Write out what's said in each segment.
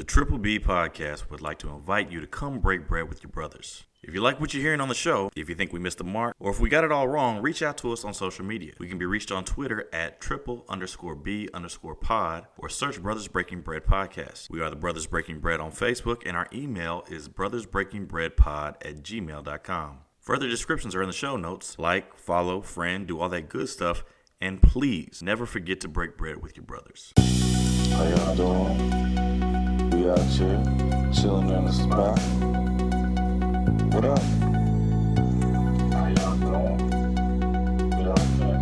The Triple B Podcast would like to invite you to come break bread with your brothers. If you like what you're hearing on the show, if you think we missed the mark, or if we got it all wrong, reach out to us on social media. We can be reached on Twitter at triple_B_pod or search Brothers Breaking Bread Podcast. We are the Brothers Breaking Bread on Facebook, and our email is brothersbreakingbreadpod@gmail.com. Further descriptions are in the show notes. Like, follow, friend, do all that good stuff, and please never forget to break bread with your brothers. How y'all doing? We out here, chilling in the spot. What up? How y'all doing? We out here,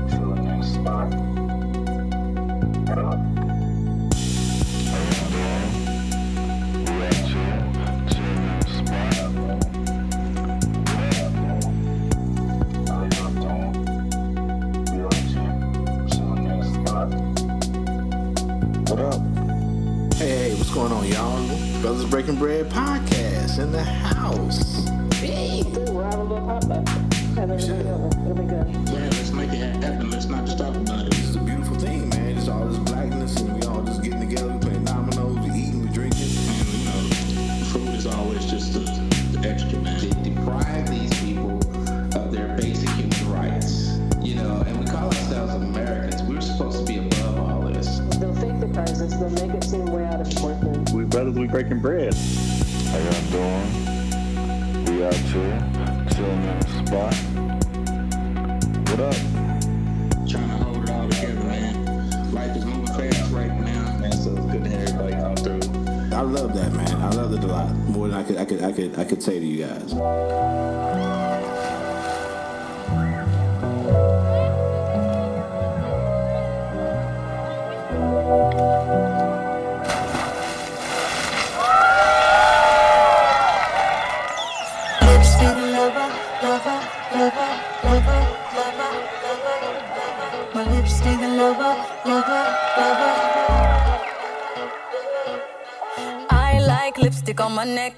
chilling in the spot. What up? How y'all doing? We out here, chilling in the spot. What up? How y'all doing? We out here, chilling in the spot. What up? Hey, what's going on, y'all? Brothers Breaking Bread Podcast in the house. Hey. We'll have a little potluck. It'll be good. Yeah, let's make it happen. Let's not just talk about it. This is a beautiful thing, man. It's all this blackness, and we all just getting together, we playing dominoes, we eating, we drinking. And, food is always just the extra, man. They deprive these people of their basic human rights, and we call ourselves Americans. We're supposed to be above all this. They'll fake the crisis. They'll make it seem way out of proportion. We brothers, we breaking bread. How y'all doing? We out here, chilling in the spot. What up? Trying to hold it all together, man. Life is moving fast right now, man. So it's good to hear everybody come through. I love that, man. I love it a lot more than I could say to you guys. Lipstick lover, lover, lover, lover, lover, lover, lover. My lipstick lover, lover, lover. I like lipstick on my neck.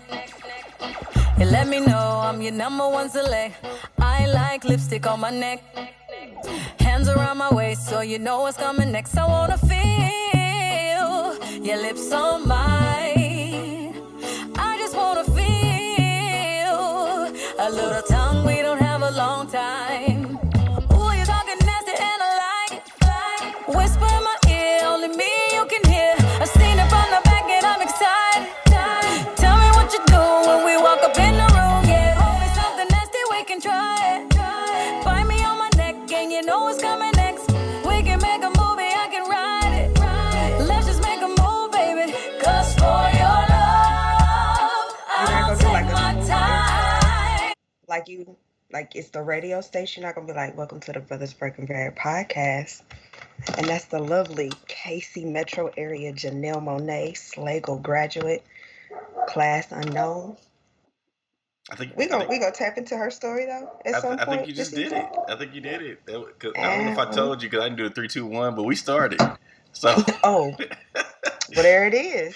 You let me know I'm your number one select. I like lipstick on my neck. Hands around my waist so you know what's coming next. I wanna feel your lips on mine. I just wanna feel a little tongue, we don't have a long time. Ooh, you're talking nasty and I like it. Whisper in my ear, only me you can hear. I've seen it from the back and I'm excited. Tell me what you do when we walk up in the room, yeah. Always something nasty, we can try it. Bite me on my neck and you know what's coming next. We can make a movie, I can write it. Let's just make a move, baby. Cause for your love, I'll take my time. Like it's the radio station. Not gonna be like, welcome to the Brothers Breaking Bread Podcast. And that's the lovely KC metro area Janelle Monet, Slagle graduate, class unknown. I think We gonna tap into her story though at some I point. think you just this did season. it. I think you did it. I don't know if I told you because I didn't do a 3, 2, 1, but we started. So Oh, well there it is.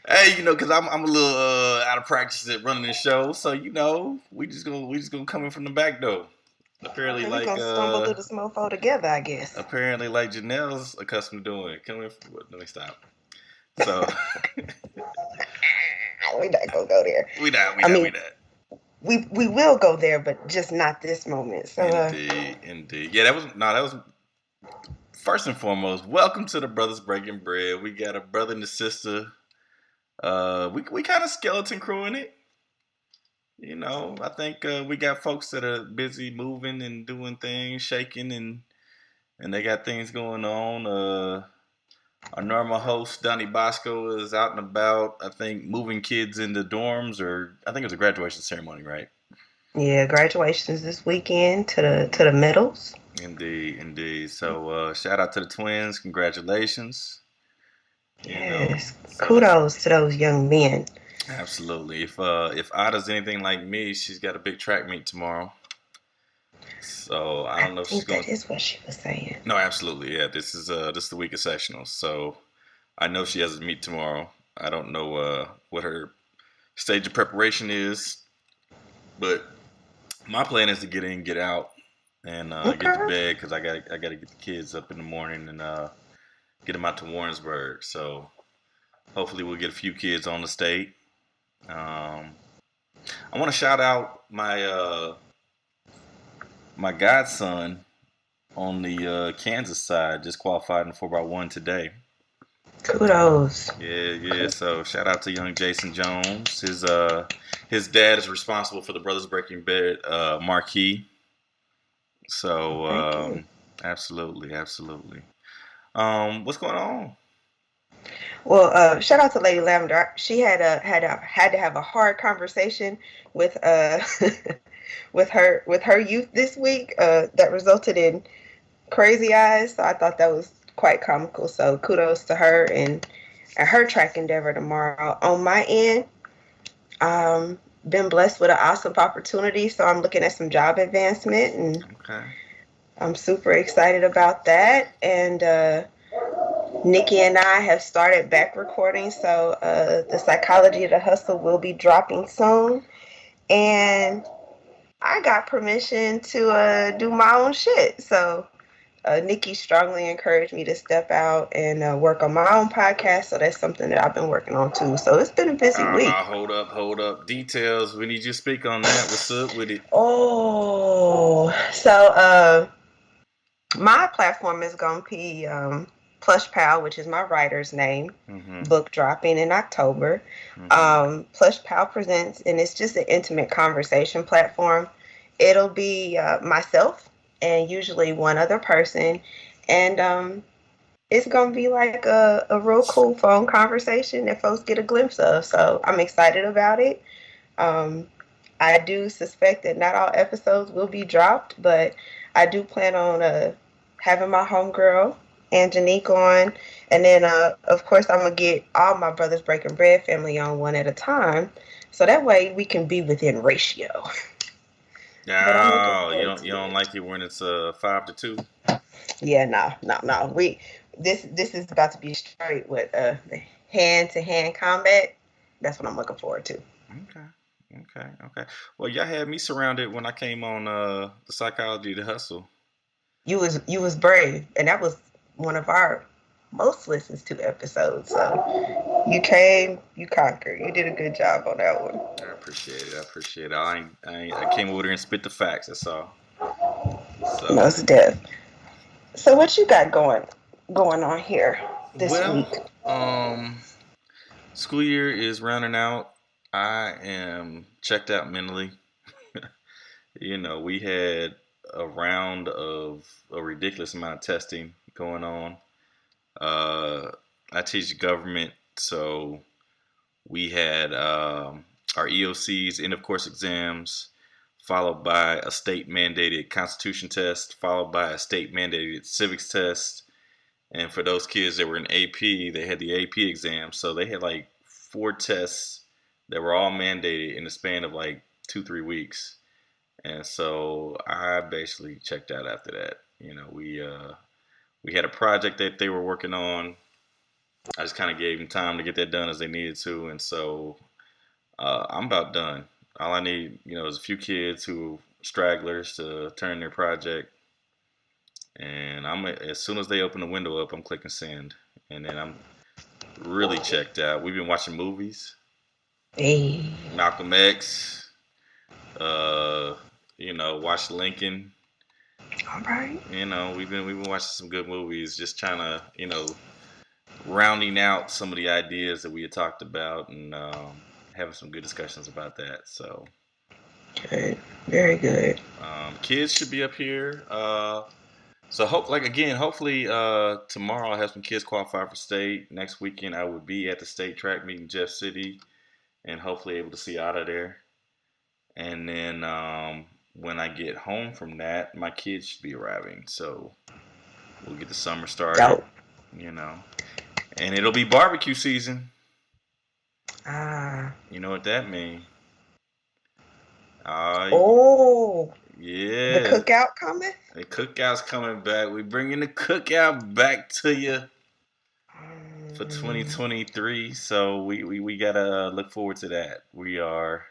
hey, because I'm a little out of practice at running the show, so we just gonna come in from the back door. Apparently, We like gonna stumble through this mofo together, I guess. apparently, like Janelle's accustomed to doing. Let me stop. So We not gonna go there. we not. We will go there, but just not this moment. So Indeed. Yeah, that was first and foremost. Welcome to the Brothers Breaking Bread. We got a brother and a sister. We kind of skeleton crewing it. I think we got folks that are busy moving and doing things, shaking, and they got things going on. Our normal host, Donnie Bosco, is out and about, I think, moving kids into dorms, or I think it was a graduation ceremony, right? yeah, graduations this weekend to the middles. Indeed. So shout out to the twins. Congratulations. Yes, kudos to those young men. Absolutely. If Ada's anything like me, she's got a big track meet tomorrow. So I don't know if she's going. That is what she was saying. No, absolutely. Yeah, this is the week of sectionals. So I know she has a meet tomorrow. I don't know what her stage of preparation is, but my plan is to get in, get out, and get to bed because I gotta get the kids up in the morning and get them out to Warrensburg. So Hopefully, we'll get a few kids on the state. I want to shout out my godson on the Kansas side. Just qualified in 4x1 today. Kudos. Yeah. So shout out to young Jason Jones. His dad is responsible for the Brothers Breaking Bed marquee. So absolutely. What's going on? Well, shout out to Lady Lavender. She had to have a hard conversation with with her youth this week that resulted in crazy eyes. So I thought that was quite comical. So kudos to her and her track endeavor tomorrow. On my end, been blessed with an awesome opportunity. So I'm looking at some job advancement, and I'm super excited about that. And Nikki and I have started back recording, so the Psychology of the Hustle will be dropping soon. And I got permission to do my own shit. So Nikki strongly encouraged me to step out and work on my own podcast. So that's something that I've been working on too. So it's been a busy week. Hold up. Details. We need you to speak on that. What's up with it? Oh, so my platform is going to be Plush Pal, which is my writer's name, book dropping in October. Plush Pal presents, and it's just an intimate conversation platform. It'll be myself and usually one other person, and it's going to be like a real cool phone conversation that folks get a glimpse of. So I'm excited about it. I do suspect that not all episodes will be dropped, but I do plan on having my homegirl Angenique on, and then of course I'm gonna get all my Brothers Breaking Bread family on one at a time, so that way we can be within ratio. No, you don't like it when it's 5-2. Yeah, no. This is about to be straight with the hand-to-hand combat. That's what I'm looking forward to. Okay. Well, y'all had me surrounded when I came on the Psychology of the Hustle. You was brave, and that was one of our most listened to episodes. So you came, you conquered. You did a good job on that one. I appreciate it. I came over there and spit the facts. That's all. So. Most deaf. So what you got going on here this week? School year is rounding out. I am checked out mentally. We had a round of a ridiculous amount of testing going on. I teach government, so we had our EOCs, end of course exams, followed by a state mandated constitution test, followed by a state mandated civics test. And for those kids that were in AP, they had the AP exam. So they had like 4 tests that were all mandated in the span of like 2-3 weeks. And so I basically checked out after that. We had a project that they were working on. I just kind of gave them time to get that done as they needed to. And so I'm about done. All I need, is a few kids who stragglers to turn their project. And as soon as they open the window up, I'm clicking send. And then I'm really checked out. We've been watching movies. Hey. Malcolm X. Watch Lincoln. All right. We've been watching some good movies, just trying to, rounding out some of the ideas that we had talked about and having some good discussions about that. So good, very good. Kids should be up here. So hopefully tomorrow I'll have some kids qualify for state. Next weekend I would be at the state track meet in Jeff City, and hopefully able to see out of there. And then when I get home from that, my kids should be arriving. So we'll get the summer started. Dope. And it'll be barbecue season. Ah. You know what that means? Yeah. The cookout coming? The cookout's coming back. We're bringing the cookout back to you for 2023. So we gotta look forward to that. We are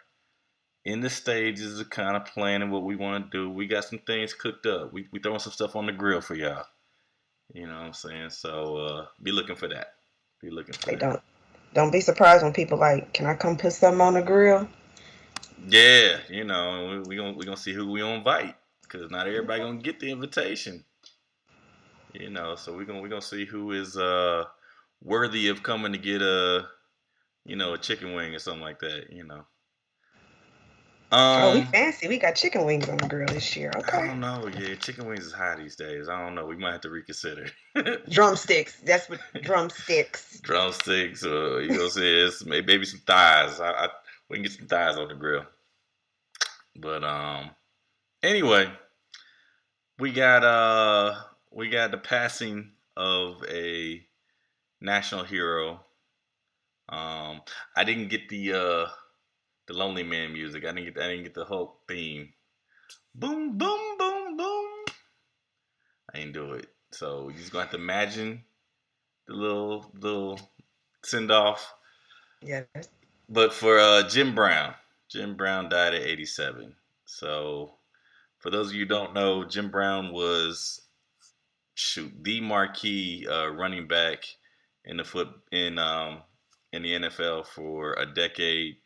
in the stages of kind of planning what we want to do. We got some things cooked up. We throwing some stuff on the grill for y'all. You know what I'm saying? So be looking for that. Don't be surprised when people like, can I come put something on the grill? Yeah, you know, we gonna see who we gonna invite because not everybody gonna get the invitation. You know, so we gonna see who is worthy of coming to get a chicken wing or something like that. Oh, we Um, fancy. We got chicken wings on the grill this year. I Okay. don't know. Yeah, chicken wings is high these days. I don't know. We might have to reconsider. Drumsticks. That's what drumsticks. Drumsticks, or you gonna say it's maybe some thighs. We can get some thighs on the grill. But anyway, we got the passing of a national hero. I didn't get the Lonely Man music. I didn't get the Hulk theme. Boom, boom, boom, boom. I didn't do it. So you just gonna have to imagine the little send off. Yeah. But for Jim Brown died at 87. So for those of you who don't know, Jim Brown was the marquee running back in the NFL for a decade,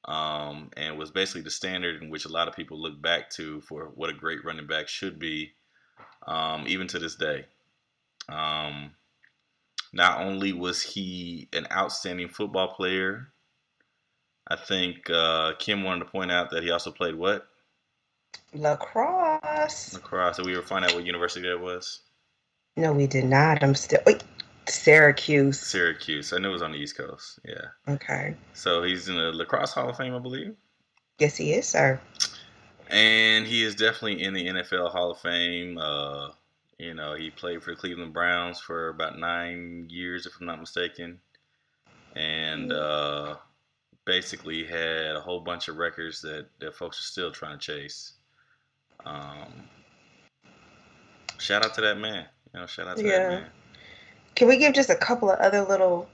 and was basically the standard in which a lot of people look back to for what a great running back should be, even to this day. Not only was he an outstanding football player, I think Kim wanted to point out that he also played what? Lacrosse. Lacrosse. So we were finding out what university that was. No, we did not. I'm still. Wait, Syracuse. Syracuse. I knew it was on the East Coast. Yeah. Okay. So he's in the Lacrosse Hall of Fame, I believe. Yes, he is, sir. And he is definitely in the NFL Hall of Fame. He played for the Cleveland Browns for about 9 years, if I'm not mistaken. And basically had a whole bunch of records that folks are still trying to chase. Shout out to that man. Shout out to that man. Can we give just a couple of other little,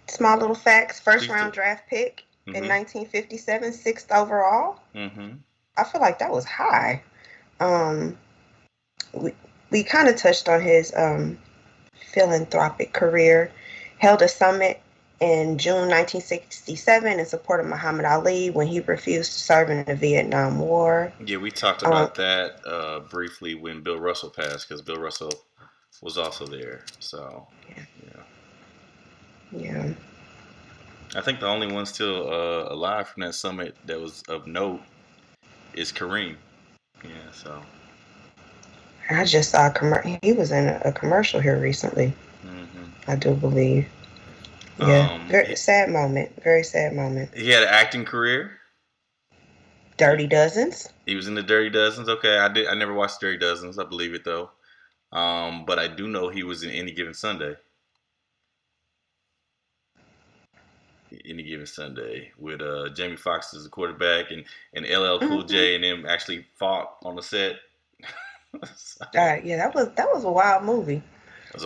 small little facts? First Please round do. draft pick Mhm. in 1957, 6th overall. Mm-hmm. I feel like that was high. We kind of touched on his philanthropic career. Held a summit in June 1967 in support of Muhammad Ali when he refused to serve in the Vietnam War. Yeah, we talked about that briefly when Bill Russell passed, because Bill Russell was also there. So, Yeah. I think the only one still alive from that summit that was of note is Kareem. Yeah, so. I just saw he was in a commercial here recently. Mm-hmm. I do believe. Yeah, very sad moment. Very sad moment. He had an acting career. Dirty Dozens. He was in the Dirty Dozens. Okay, I never watched Dirty Dozens. I believe it though. But I do know he was in Any Given Sunday. Any Given Sunday with Jamie Foxx as the quarterback and LL Cool J and them actually fought on the set. So, yeah, that was a wild movie.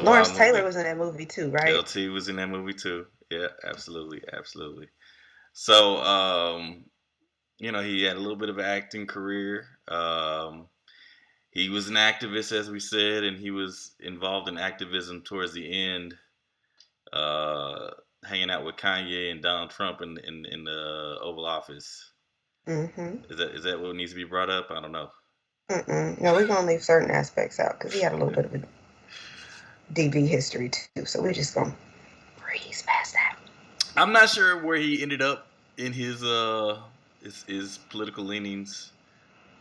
Lawrence Taylor was in that movie too, right? LT was in that movie too. Yeah, absolutely. So, he had a little bit of an acting career. He was an activist, as we said, and he was involved in activism towards the end, hanging out with Kanye and Donald Trump in the Oval Office. Mm-hmm. Is that what needs to be brought up? I don't know. No, we're gonna leave certain aspects out because he had a little bit of a DV history too, so we're just gonna breeze past that. I'm not sure where he ended up in his political leanings,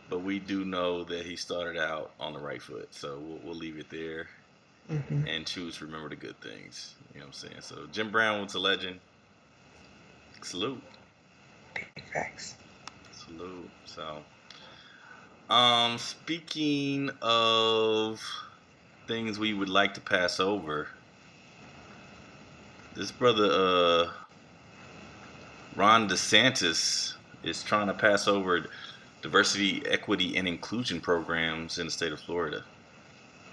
but we do know that he started out on the right foot. So we'll leave it there and choose to remember the good things. You know what I'm saying? So Jim Brown was a legend. Salute. Big facts. Salute. So, speaking of things we would like to pass over, this brother Ron Desantis is trying to pass over diversity, equity, and inclusion programs in the state of Florida.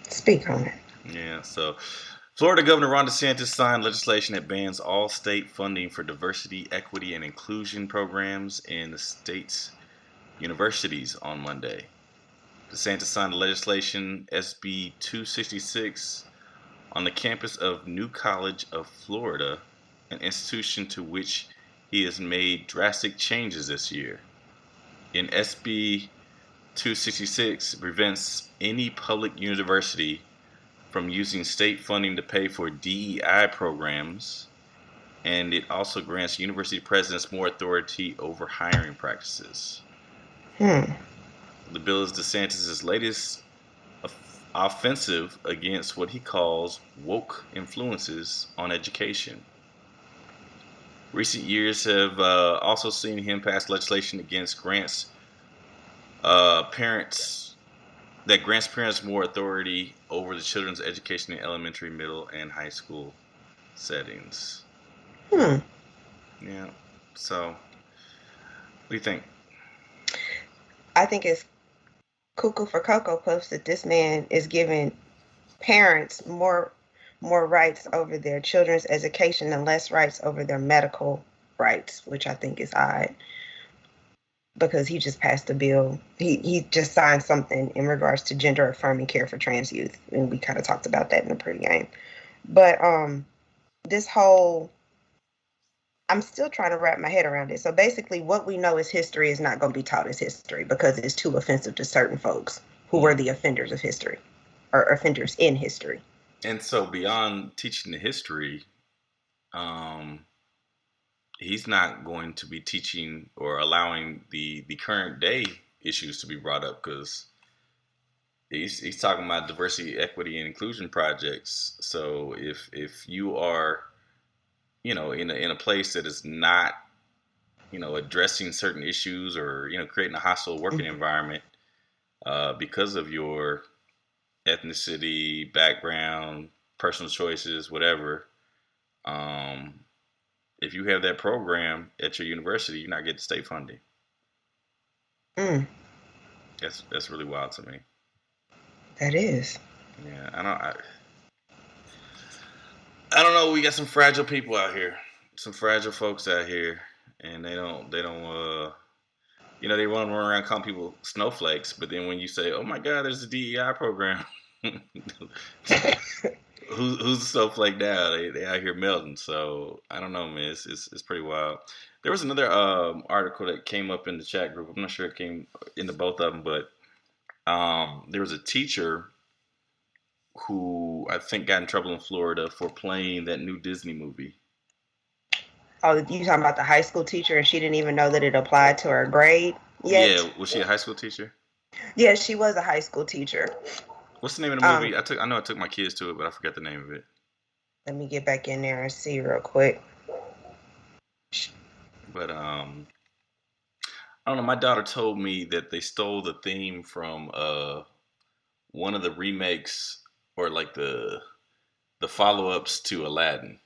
Speak on it. Yeah, so Florida Governor Ron Desantis signed legislation that bans all state funding for diversity, equity, and inclusion programs in the state's universities on Monday. DeSantis signed the legislation SB 266 on the campus of New College of Florida an institution to which he has made drastic changes this year. In SB 266, it prevents any public university from using state funding to pay for DEI programs, and it also grants university presidents more authority over hiring practices. Hmm. The bill is DeSantis' latest offensive against what he calls woke influences on education. Recent years have also seen him pass legislation against parents that grants parents more authority over the children's education in elementary, middle, and high school settings. Hmm. Yeah. So, what do you think? I think it's cuckoo for Cocoa Puffs that this man is giving parents more rights over their children's education and less rights over their medical rights, which I think is odd because he just passed a bill. He just signed something in regards to gender affirming care for trans youth, and we kind of talked about that in the pregame. But this whole, I'm still trying to wrap my head around it. So basically, what we know as history is not going to be taught as history because it's too offensive to certain folks who were the offenders of history or offenders in history. And so, beyond teaching the history, he's not going to be teaching or allowing the current day issues to be brought up because he's talking about diversity, equity, and inclusion projects. So if you are, in a place that is not, addressing certain issues or creating a hostile working environment because of your ethnicity, background, personal choices, whatever. If you have that program at your university, you're not getting state funding. That's really wild to me. That is. Yeah, I don't know. We got some fragile people out here, some fragile folks out here, and they don't they run around calling people snowflakes. But then when you say, "Oh my God, there's a DEI program," who's a snowflake now? They out here melting. So I don't know, man. It's pretty wild. There was another article that came up in the chat group. I'm not sure it came into both of them, but there was a teacher who I think got in trouble in Florida for playing that new Disney movie. Oh, you talking about the high school teacher and she didn't even know that it applied to her grade yet? Yeah, was she a high school teacher? Yeah, she was a high school teacher. What's the name of the movie? I know I took my kids to it, but I forgot the name of it. Let me get back in there and see real quick. But I don't know. My daughter told me that they stole the theme from one of the remakes or like the follow-ups to Aladdin.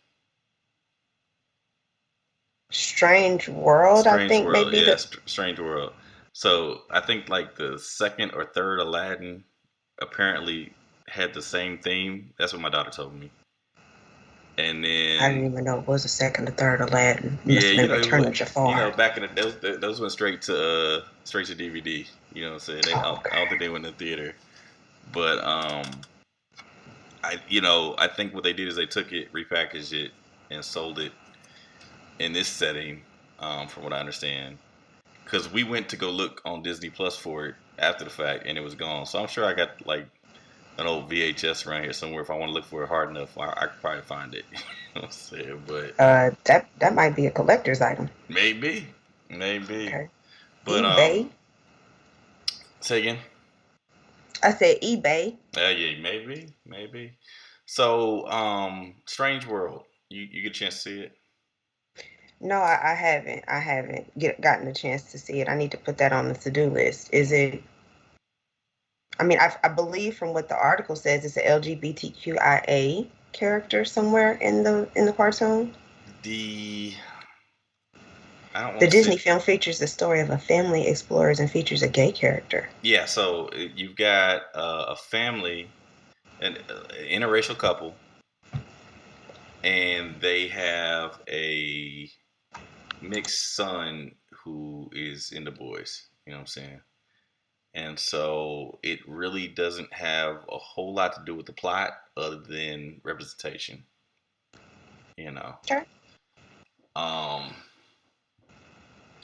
Strange World, I think World, maybe. Yeah, Strange World. So I think like the second or third Aladdin apparently had the same theme. That's what my daughter told me. And then I didn't even know it was a second or third Aladdin. Yeah, Return of Jafar. back in the those went straight to DVD. You know what I'm saying? I don't think they went to the theater. But I think what they did is they took it, repackaged it, and sold it in this setting, from what I understand. Because we went to go look on Disney Plus for it after the fact, and it was gone. So I'm sure I got like an old VHS around here somewhere. If I want to look for it hard enough, I could probably find it. You know what I'm saying? But that might be a collector's item. Maybe. Okay. But eBay. Say again. I said eBay. Yeah, maybe. So, Strange World. You get a chance to see it? No, I haven't. I haven't gotten a chance to see it. I need to put that on the to-do list. Is it? I mean, I believe from what the article says, it's an LGBTQIA character somewhere in the cartoon. The Disney film features the story of a family explorers and features a gay character. Yeah, so you've got a family, an interracial couple, and they have a mixed son who is into boys. You know what I'm saying? And so it really doesn't have a whole lot to do with the plot other than representation. Sure.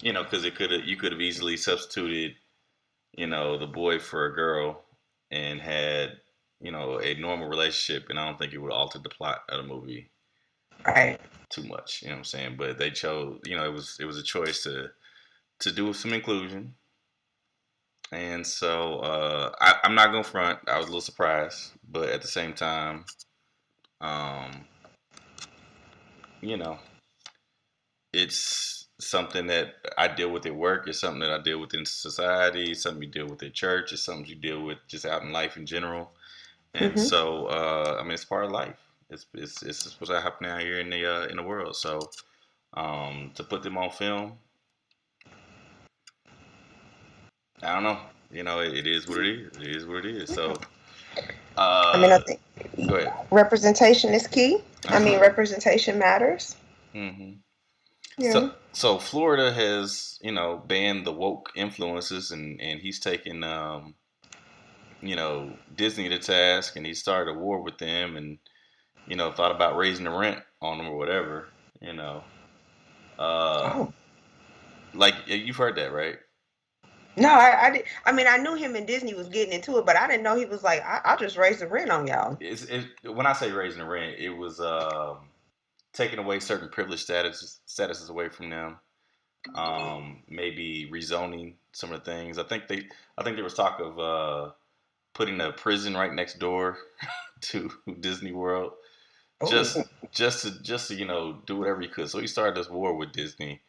Because you could have easily substituted, the boy for a girl and had, a normal relationship, and I don't think it would alter the plot of the movie Right. too much. You know what I'm saying? But they chose, it was a choice to do some inclusion, and so I'm not gonna front. I was a little surprised, but at the same time, um, you know, it's something that I deal with at work. It's something that I deal with in society. It's something you deal with at church. It's something you deal with just out in life in general. And Hmm. so, it's part of life. It's supposed to happen out here in the world. So, to put them on film, I don't know. It is what it is. It is what it is. So, I mean, I uh, think go ahead. representation is key. I mean, representation matters. hmm Yeah. So Florida has banned the woke influences, and he's taken Disney to task, and he started a war with them, and thought about raising the rent on them or whatever. You know, uh, Oh. like you've heard that, right? No, I did. I mean, I knew him and Disney was getting into it, but I didn't know he was like, I'll just raise the rent on y'all. When I say raising the rent, it was taking away certain privileged statuses away from them. Maybe rezoning some of the things. I think there was talk of putting a prison right next door to Disney World, Oh. just to do whatever he could. So he started this war with Disney,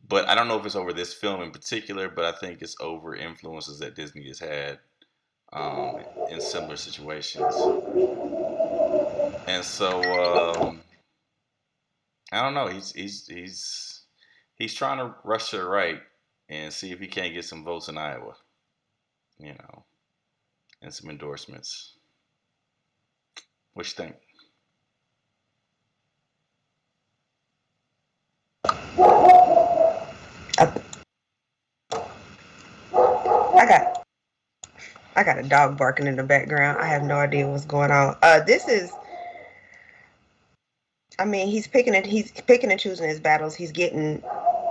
but I don't know if it's over this film in particular, but I think it's over influences that Disney has had in similar situations. And so I don't know. He's trying to rush to the right and see if he can't get some votes in Iowa, you know, and some endorsements. What you think? I, I got I got a dog barking in the background. I have no idea what's going on. This is, I mean, he's picking and choosing his battles. He's getting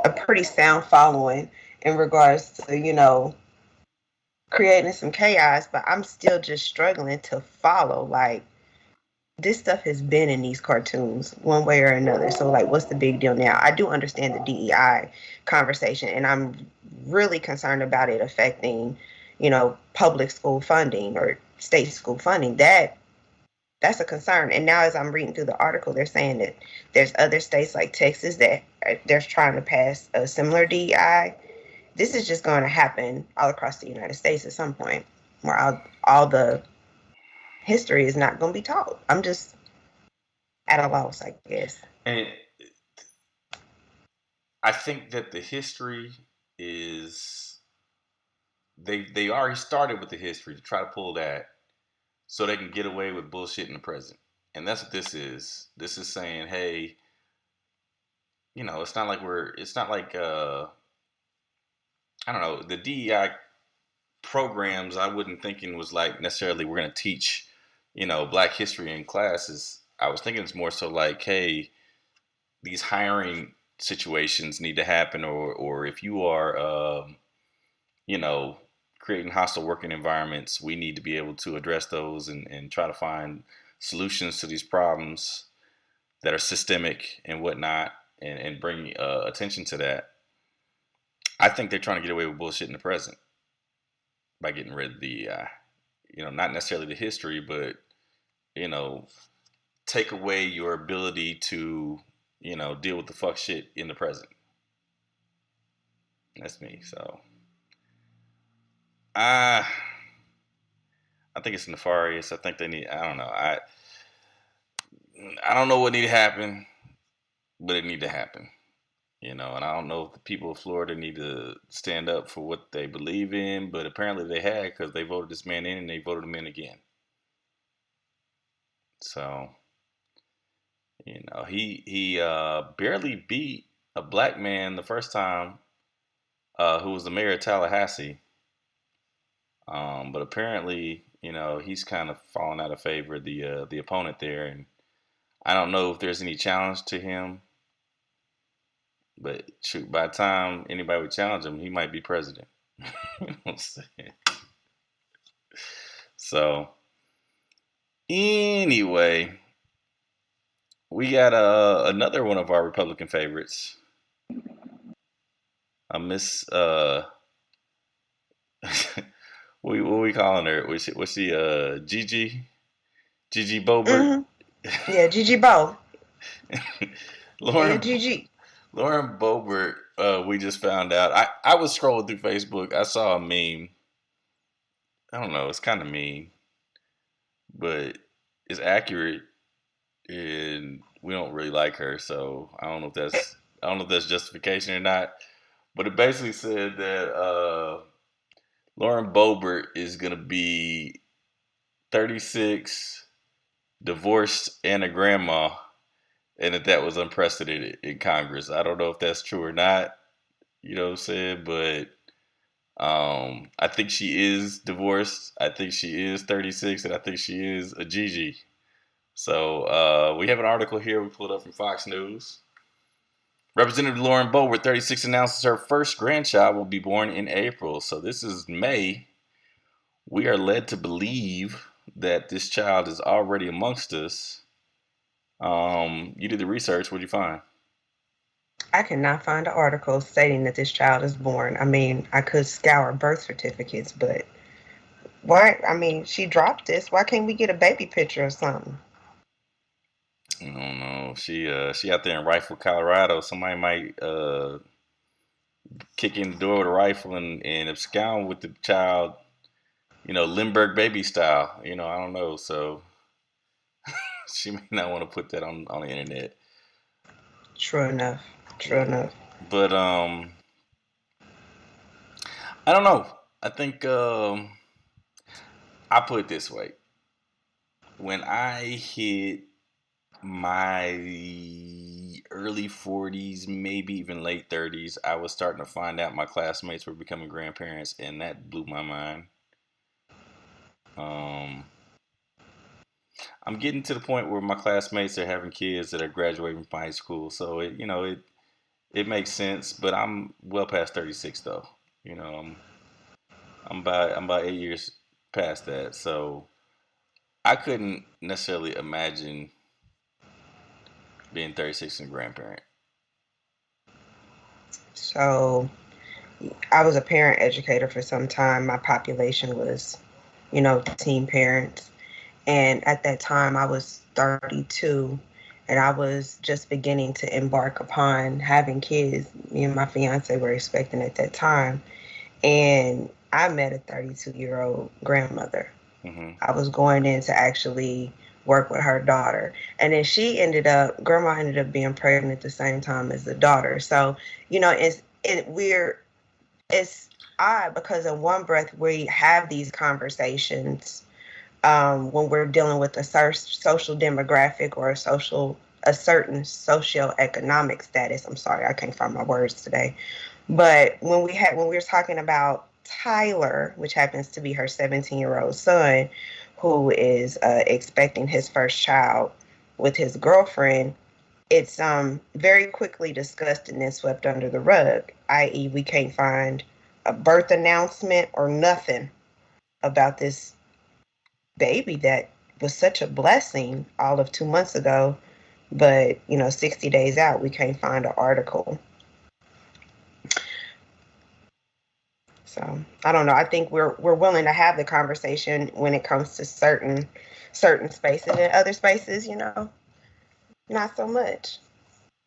a pretty sound following in regards to, creating some chaos, but I'm still just struggling to follow. Like, this stuff has been in these cartoons one way or another. So, like, what's the big deal now? I do understand the DEI conversation, and I'm really concerned about it affecting, public school funding or state school funding. That's a concern. And now, as I'm reading through the article, they're saying that there's other states like Texas that they're trying to pass a similar DEI. This is just going to happen all across the United States at some point, where all the history is not going to be taught. I'm just at a loss, I guess. And I think that the history is they already started with the history to try to pull that so they can get away with bullshit in the present. And that's what this is. This is saying, hey, it's not like I don't know, the DEI programs I wouldn't thinking was like necessarily we're gonna teach, black history in classes. I was thinking it's more so like, hey, these hiring situations need to happen, or if you are you know, creating hostile working environments, we need to be able to address those and try to find solutions to these problems that are systemic and whatnot, and bring attention to that. I think they're trying to get away with bullshit in the present by getting rid of the, not necessarily the history, but, you know, take away your ability to, deal with the fuck shit in the present. That's me. So, I think it's nefarious. I think they need. I don't know. I don't know what need to happen, but it need to happen. And I don't know if the people of Florida need to stand up for what they believe in, but apparently they had because they voted this man in and they voted him in again. So, he barely beat a black man the first time, who was the mayor of Tallahassee. But apparently, he's kind of fallen out of favor, the opponent there, and I don't know if there's any challenge to him But shoot, by the time anybody would challenge him, he might be president. You know what I'm saying? So anyway, we got another one of our Republican favorites. Miss what we calling her? Was she GiGi? GiGi Boebert? Mm-hmm. Yeah, GiGi Bo. Lauren Yeah, GiGi. Lauren Boebert, we just found out. I was scrolling through Facebook. I saw a meme. I don't know. It's kind of mean, but it's accurate, and we don't really like her. So I don't know if that's justification or not. But it basically said that Lauren Boebert is gonna be 36, divorced, and a grandma, and that was unprecedented in Congress. I don't know if that's true or not. You know what I'm saying? But I think she is divorced. I think she is 36, and I think she is a GiGi. So we have an article here we pulled up from Fox News. Representative Lauren Boebert, 36, announces her first grandchild will be born in April. So this is May. We are led to believe that this child is already amongst us. You did the research. What did you find? I cannot find an article stating that this child is born. I mean, I could scour birth certificates, but why? I mean, she dropped this. Why can't we get a baby picture or something? I don't know. She out there in Rifle, Colorado. Somebody might kick in the door with a rifle and abscond with the child, Lindbergh baby style. I don't know. So she may not want to put that on the internet. True enough. But I don't know. I think I put it this way. When I hit my early 40s, maybe even late 30s, I was starting to find out my classmates were becoming grandparents, and that blew my mind. I'm getting to the point where my classmates are having kids that are graduating from high school, so it makes sense. But I'm well past 36 though. I'm about 8 years past that, so I couldn't necessarily imagine being 36 and a grandparent. So I was a parent educator for some time. My population was, teen parents. And at that time, I was 32, and I was just beginning to embark upon having kids. Me and my fiance were expecting at that time. And I met a 32-year-old grandmother. Mm-hmm. I was going in to actually work with her daughter. And then grandma ended up being pregnant at the same time as the daughter. So, it's odd because in one breath we have these conversations when we're dealing with a social demographic or a certain socioeconomic status. I'm sorry, I can't find my words today. But when we were talking about Tyler, which happens to be her 17-year-old son, who is expecting his first child with his girlfriend, it's very quickly discussed and then swept under the rug, i.e. we can't find a birth announcement or nothing about this baby that was such a blessing all of 2 months ago. But, 60 days out, we can't find an article. So I don't know. I think we're willing to have the conversation when it comes to certain spaces, and other spaces, not so much.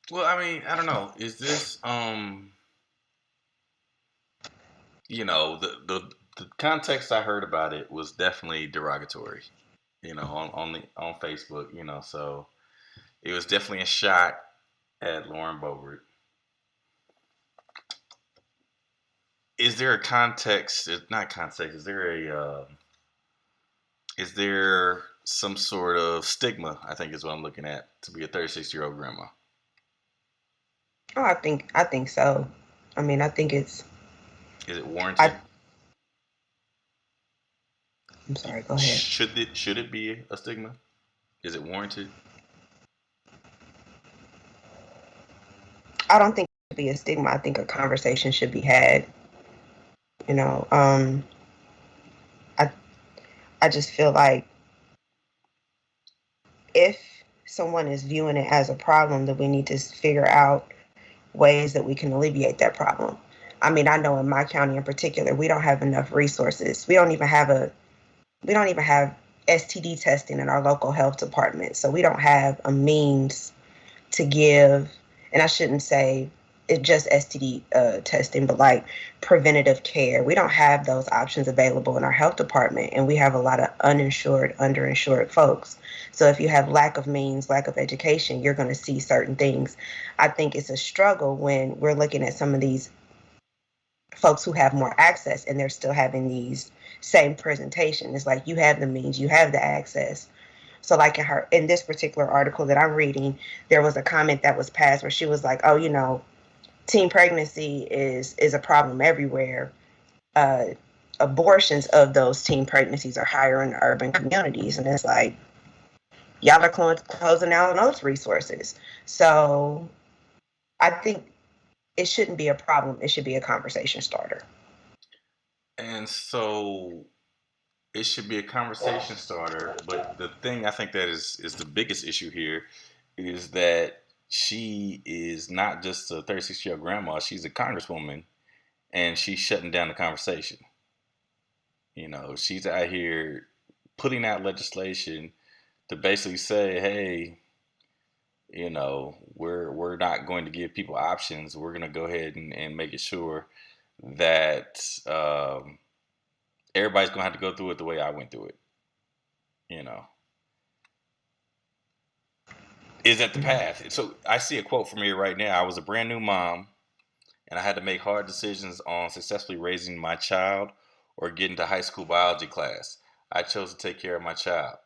Well, I mean, I don't know. Is this the context I heard about it was definitely derogatory, on Facebook, so it was definitely a shot at Lauren Boebert. Is there a context? Not context. Is there some sort of stigma? I think is what I'm looking at to be a 36-year-old grandma. Oh, I think so. I mean, I think it's. Is it warranted? I'm sorry. Go ahead. Should it be a stigma? Is it warranted? I don't think be a stigma. I think a conversation should be had. You know, I I just feel like if someone is viewing it as a problem, then we need to figure out ways that we can alleviate that problem. I mean, I know in my county in particular, we don't have enough resources. We don't even have STD testing in our local health department. So we don't have a means to give, and I shouldn't say it's just STD testing, but like preventative care. We don't have those options available in our health department, and we have a lot of uninsured, underinsured folks. So if you have lack of means, lack of education, you're going to see certain things. I think it's a struggle when we're looking at some of these folks who have more access and they're still having these same presentation. It's like you have the means, you have the access. So like in this particular article that I'm reading, there was a comment that was passed where she was like, oh, you know, teen pregnancy is a problem everywhere. Abortions of those teen pregnancies are higher in the urban communities. And it's like, y'all are closing out on those resources. So I think it shouldn't be a problem. It should be a conversation starter. And so it should be a conversation starter. But the thing I think that is the biggest issue here is that she is not just a 36-year-old grandma. She's a congresswoman, and she's shutting down the conversation. You know, she's out here putting out legislation to basically say, hey, you know, we're not going to give people options. We're going to go ahead and make it sure that everybody's going to have to go through it the way I went through it. You know, is that the path? So I see a quote from here right now. I was a brand new mom, and I had to make hard decisions on successfully raising my child or getting to high school biology class. I chose to take care of my child.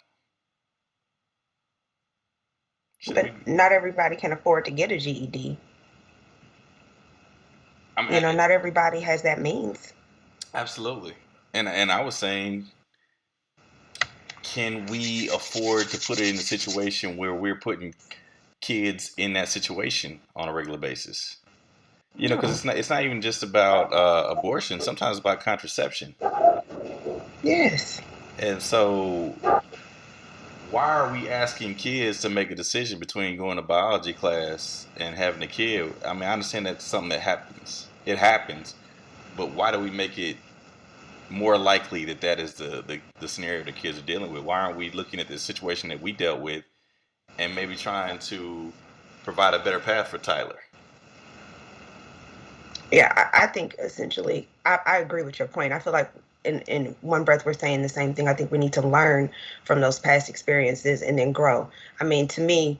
But not everybody can afford to get a GED. You know, not everybody has that means. Absolutely. And I was saying, can we afford to put it in a situation where we're putting kids in that situation on a regular basis? You know, because it's not even just about abortion. Sometimes it's about contraception. Yes. And so why are we asking kids to make a decision between going to biology class and having a kid? I mean, I understand that's something that happens. It happens. But why do we make it more likely that that is the scenario the kids are dealing with? Why aren't we looking at the situation that we dealt with and maybe trying to provide a better path for Tyler? Yeah, I think essentially, I agree with your point. I feel like in one breath we're saying the same thing. I think we need to learn from those past experiences and then grow. I mean, to me,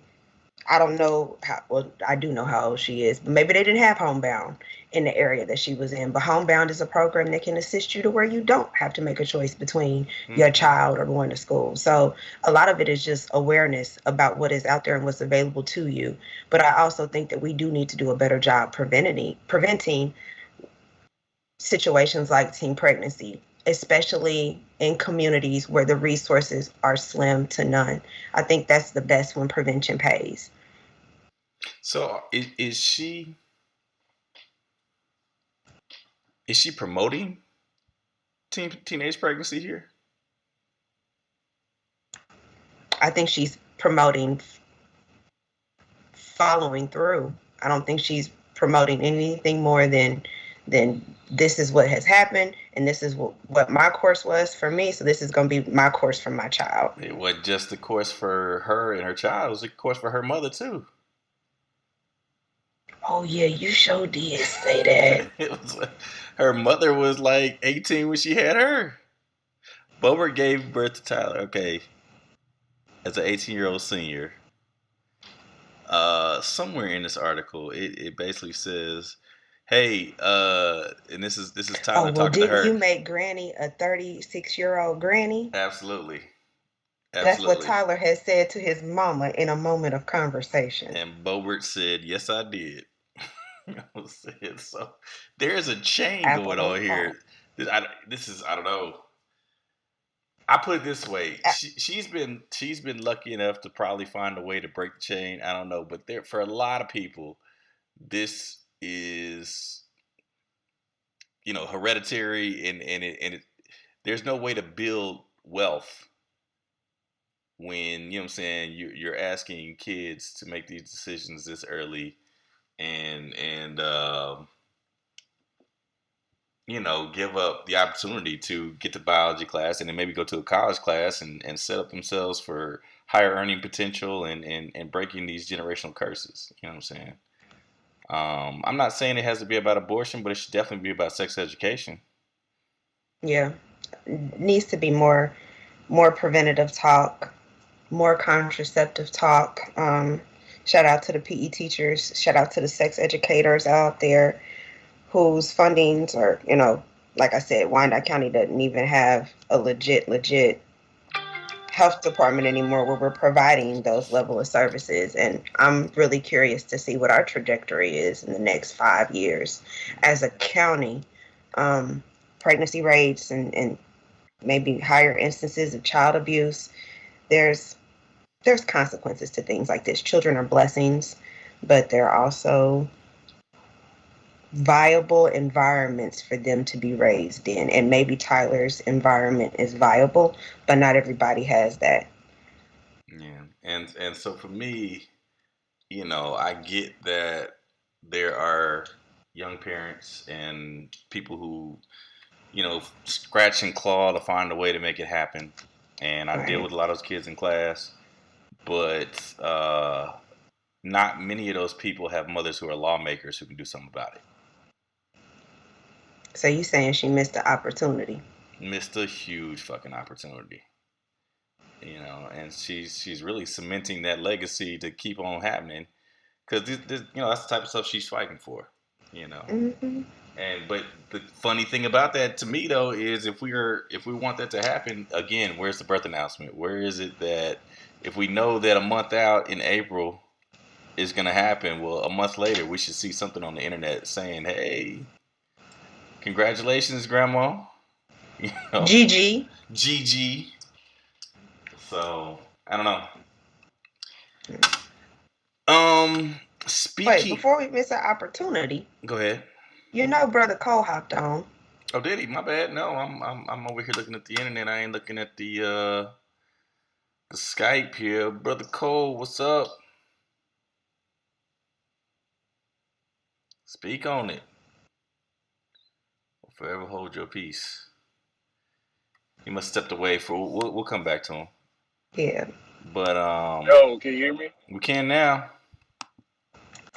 I don't know how, well, I do know how old she is, but maybe they didn't have Homebound in the area that she was in. But Homebound is a program that can assist you to where you don't have to make a choice between your child or going to school. So a lot of it is just awareness about what is out there and what's available to you. But I also think that we do need to do a better job preventing situations like teen pregnancy, especially in communities where the resources are slim to none. I think that's the best when prevention pays. So is she promoting teenage pregnancy here? I think she's promoting following through. I don't think she's promoting anything more than this is what has happened, and this is what my course was for me, so this is going to be my course for my child. It wasn't just the course for her and her child, it was a course for her mother too. Oh yeah, you sure did say that. It was her mother was like 18 when she had her. Boebert gave birth to Tyler, okay, as an 18-year-old senior. Somewhere in this article, it basically says, hey, and this is Tyler talking to her. Didn't you make Granny a 36-year-old granny? Absolutely. That's what Tyler has said to his mama in a moment of conversation. And Boebert said, yes, I did. So there's a chain going on here. I don't know. I put it this way: she's been lucky enough to probably find a way to break the chain. I don't know, but for a lot of people, this is, hereditary, and there's no way to build wealth when, you know what I'm saying, you're asking kids to make these decisions this early, and give up the opportunity to get to biology class and then maybe go to a college class and set up themselves for higher earning potential and breaking these generational curses. You know what I'm saying? I'm not saying it has to be about abortion, but it should definitely be about sex education. Yeah. Needs to be more preventative talk, more contraceptive talk. Shout out to the PE teachers. Shout out to the sex educators out there whose fundings are, like I said, Wyandotte County doesn't even have a legit health department anymore where we're providing those level of services. And I'm really curious to see what our trajectory is in the next 5 years as a county. Pregnancy rates and maybe higher instances of child abuse. There's consequences to things like this. Children are blessings, but they're also viable environments for them to be raised in. And maybe Tyler's environment is viable, but not everybody has that. Yeah. And so for me, I get that there are young parents and people who, scratch and claw to find a way to make it happen. And I deal with a lot of those kids in class, but not many of those people have mothers who are lawmakers who can do something about it. So you saying she missed the opportunity? Missed a huge fucking opportunity. And she's really cementing that legacy to keep on happening, because this, that's the type of stuff she's fighting for. Mm-hmm. But the funny thing about that to me though is if we want that to happen again, where's the birth announcement? Where is it that if we know that a month out in April is going to happen, well, a month later we should see something on the internet saying, "Hey, congratulations, Grandma." GiGi. GiGi. So I don't know. Speaking. Wait, before we miss our opportunity. Go ahead. Brother Cole hopped on. Oh, did he? My bad. No, I'm over here looking at the internet. I ain't looking at the Skype here. Brother Cole, what's up? Speak on it. Forever hold your peace. He must have stepped away for. We'll come back to him. Yeah. But Yo, can you hear me? We can now.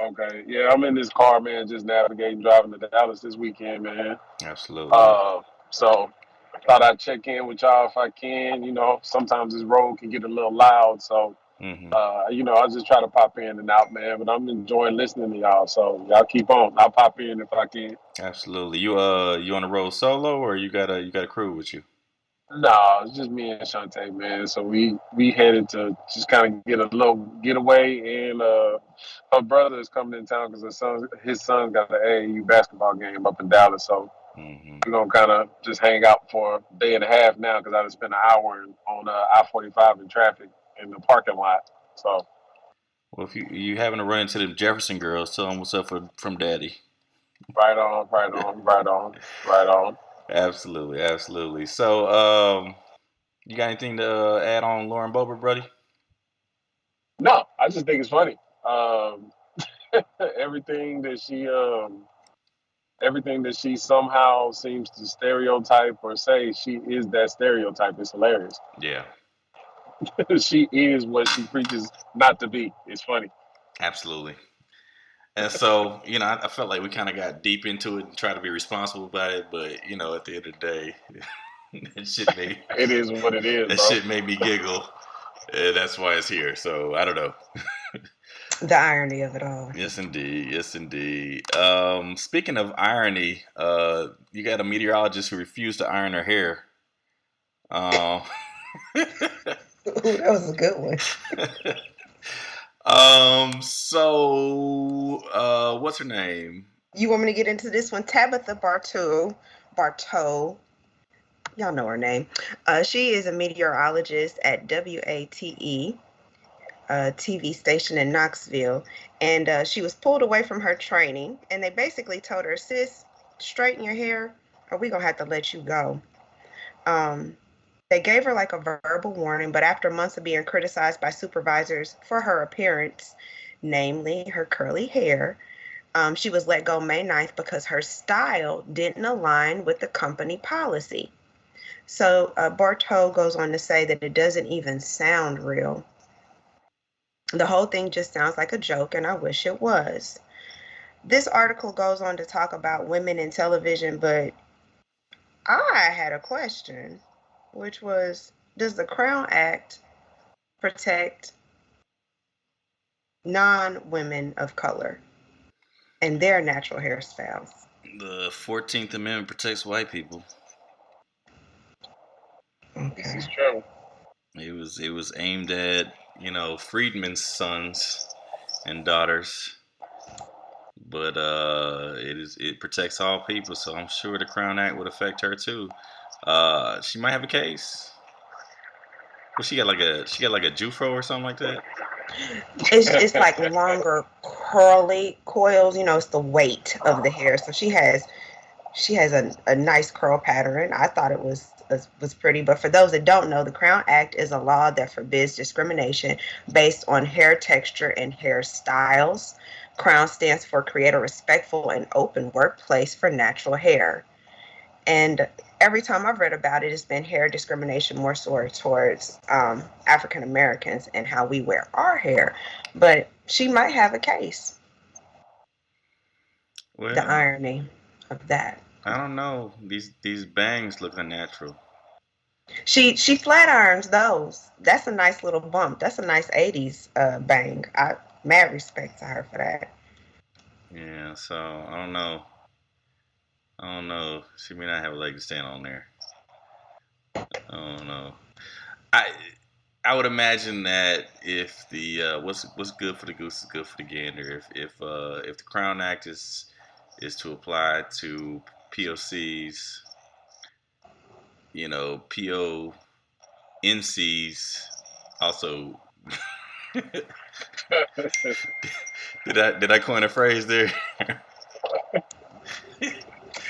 Okay. Yeah, I'm in this car, man, just navigating, driving to Dallas this weekend, man. Absolutely. So I thought I'd check in with y'all if I can. Sometimes this road can get a little loud, so I just try to pop in and out, man. But I'm enjoying listening to y'all, so y'all keep on. I'll pop in if I can. Absolutely. You on the road solo, or you got a crew with you? No, it's just me and Shantae, man. So we headed to just kind of get a little getaway, and her brother is coming in town because his son got an AAU basketball game up in Dallas. So we're gonna kind of just hang out for a day and a half now because I just spent an hour on I-45 in traffic in the parking lot. So, well, if you happen to run into them Jefferson girls, tell them what's up from Daddy. Right on. Absolutely. So, you got anything to add on Lauren Boebert, buddy? No, I just think it's funny. Everything that she somehow seems to stereotype or say, she is that stereotype. It's hilarious. Yeah. She is what she preaches not to be. It's funny. Absolutely. And so, I felt like we kind of got deep into it and tried to be responsible about it, but, at the end of the day, that shit made it is what it is. That bro. shit made me giggle. That's why it's here. So I don't know. The irony of it all. Yes, indeed. Speaking of irony, you got a meteorologist who refused to iron her hair. Ooh, that was a good one. So, what's her name? You want me to get into this one? Tabitha Bartow. Y'all know her name. She is a meteorologist at WATE. TV station in Knoxville, and she was pulled away from her training, and they basically told her, sis, straighten your hair or we're going to have to let you go. They gave her like a verbal warning, but after months of being criticized by supervisors for her appearance, namely her curly hair, she was let go May 9th because her style didn't align with the company policy. So Bartow goes on to say that it doesn't even sound real. The whole thing just sounds like a joke, and I wish it was. This article goes on to talk about women in television, but I had a question, which was, does the Crown Act protect non-women of color and their natural hairstyles? The 14th Amendment protects white people. This is true. It was aimed at, freedmen's sons and daughters. But it protects all people, so I'm sure the Crown Act would affect her too. She might have a case. Well, she got like a Jufro or something like that. It's like longer curly coils. It's the weight of the hair. So she has a nice curl pattern. I thought it was pretty. But for those that don't know, the Crown Act is a law that forbids discrimination based on hair texture and hairstyles. Crown stands for Create a Respectful and Open Workplace for Natural Hair. And every time I've read about it, it's been hair discrimination more so towards African Americans and how we wear our hair. But she might have a case. Well, the irony of that. I don't know. These bangs look unnatural. She flat irons those. That's a nice little bump. That's a nice 80s bang. I mad respect to her for that. Yeah, so I don't know. She may not have a leg to stand on there. I don't know. I would imagine that if the what's good for the goose is good for the gander. If the Crown Act is to apply to POCs, PONCs also. Did I coin a phrase there?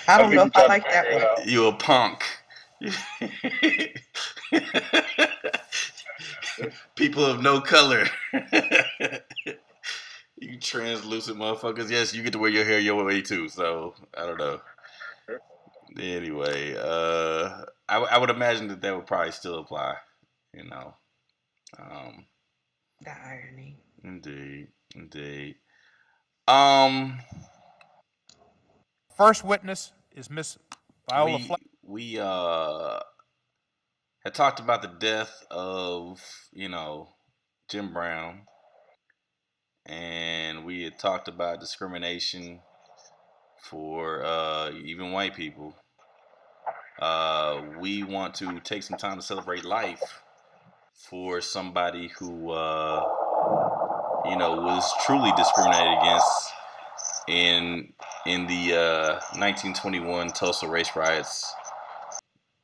I don't know if I like that one. You a punk. People of no color. You translucent motherfuckers. Yes, you get to wear your hair your way too. So I don't know. Anyway, I would imagine that would probably still apply. The irony. Indeed. First witness is Miss Viola Fletcher. We had talked about the death of, Jim Brown. And we had talked about discrimination for even white people. We want to take some time to celebrate life for somebody who, was truly discriminated against in the 1921 Tulsa race riots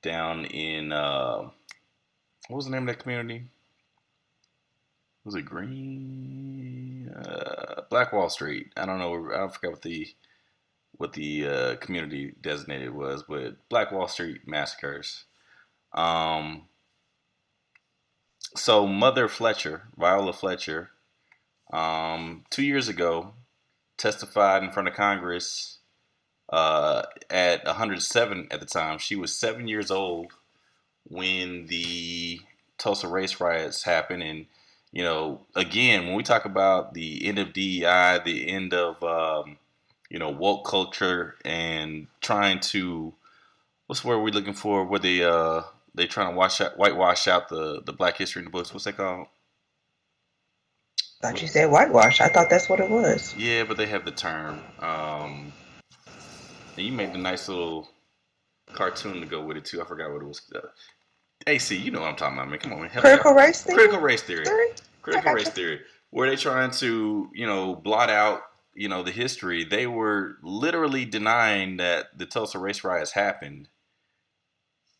down in what was the name of that community? Was it Green? Black Wall Street. I don't know. I forgot what the community designated was, but Black Wall Street massacres. So Mother Fletcher, Viola Fletcher, 2 years ago, testified in front of Congress at 107 at the time. She was 7 years old when the Tulsa race riots happened. And, again, when we talk about the end of DEI, the end of, woke culture and trying to, what's the word we're looking for? Where they trying to whitewash out the Black history in the books. What's that called? Thought you said whitewash. I thought that's what it was. Yeah, but they have the term. And you made the nice little cartoon to go with it too. I forgot what it was. AC, you know what I'm talking about, man. Come on, man. Critical race theory. Critical race theory. Critical race theory. Where they trying to, blot out, the history. They were literally denying that the Tulsa race riots happened.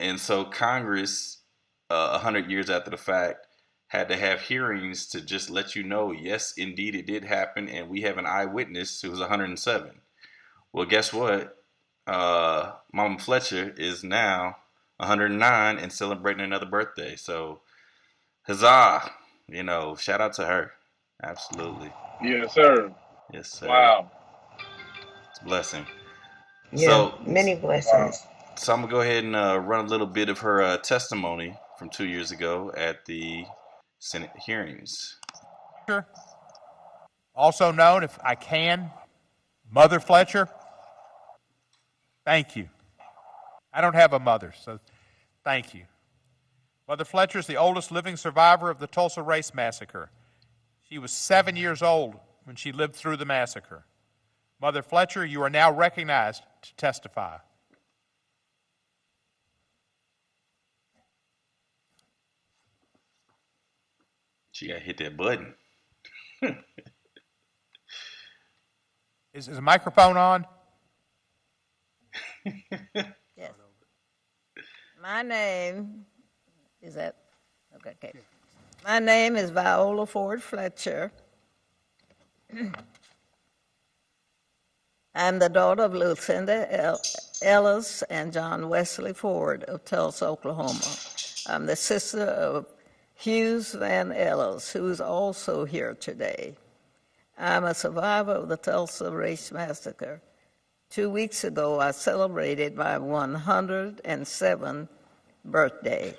And so Congress, 100 years after the fact, had to have hearings to just let you know, yes, indeed, it did happen, and we have an eyewitness who was 107. Well, guess what? Mama Fletcher is now 109 and celebrating another birthday. So, huzzah! Shout out to her. Absolutely. Yes, sir. Yes, sir. Wow. It's a blessing. Yeah, So, many blessings. so I'm gonna go ahead and run a little bit of her testimony from 2 years ago at the Senate hearings. Also known, if I can, Mother Fletcher. Thank you. I don't have a mother, so thank you. Mother Fletcher is the oldest living survivor of the Tulsa race massacre. She was 7 years old when she lived through the massacre. Mother Fletcher, you are now recognized to testify. She got to hit that button. Is the microphone on? Yes. My name is that. Okay. My name is Viola Ford Fletcher. I'm the daughter of Lucinda Ellis and John Wesley Ford of Tulsa, Oklahoma. I'm the sister of Hughes Van Ellis, who is also here today. I'm a survivor of the Tulsa Race Massacre. 2 weeks ago, I celebrated my 107th birthday.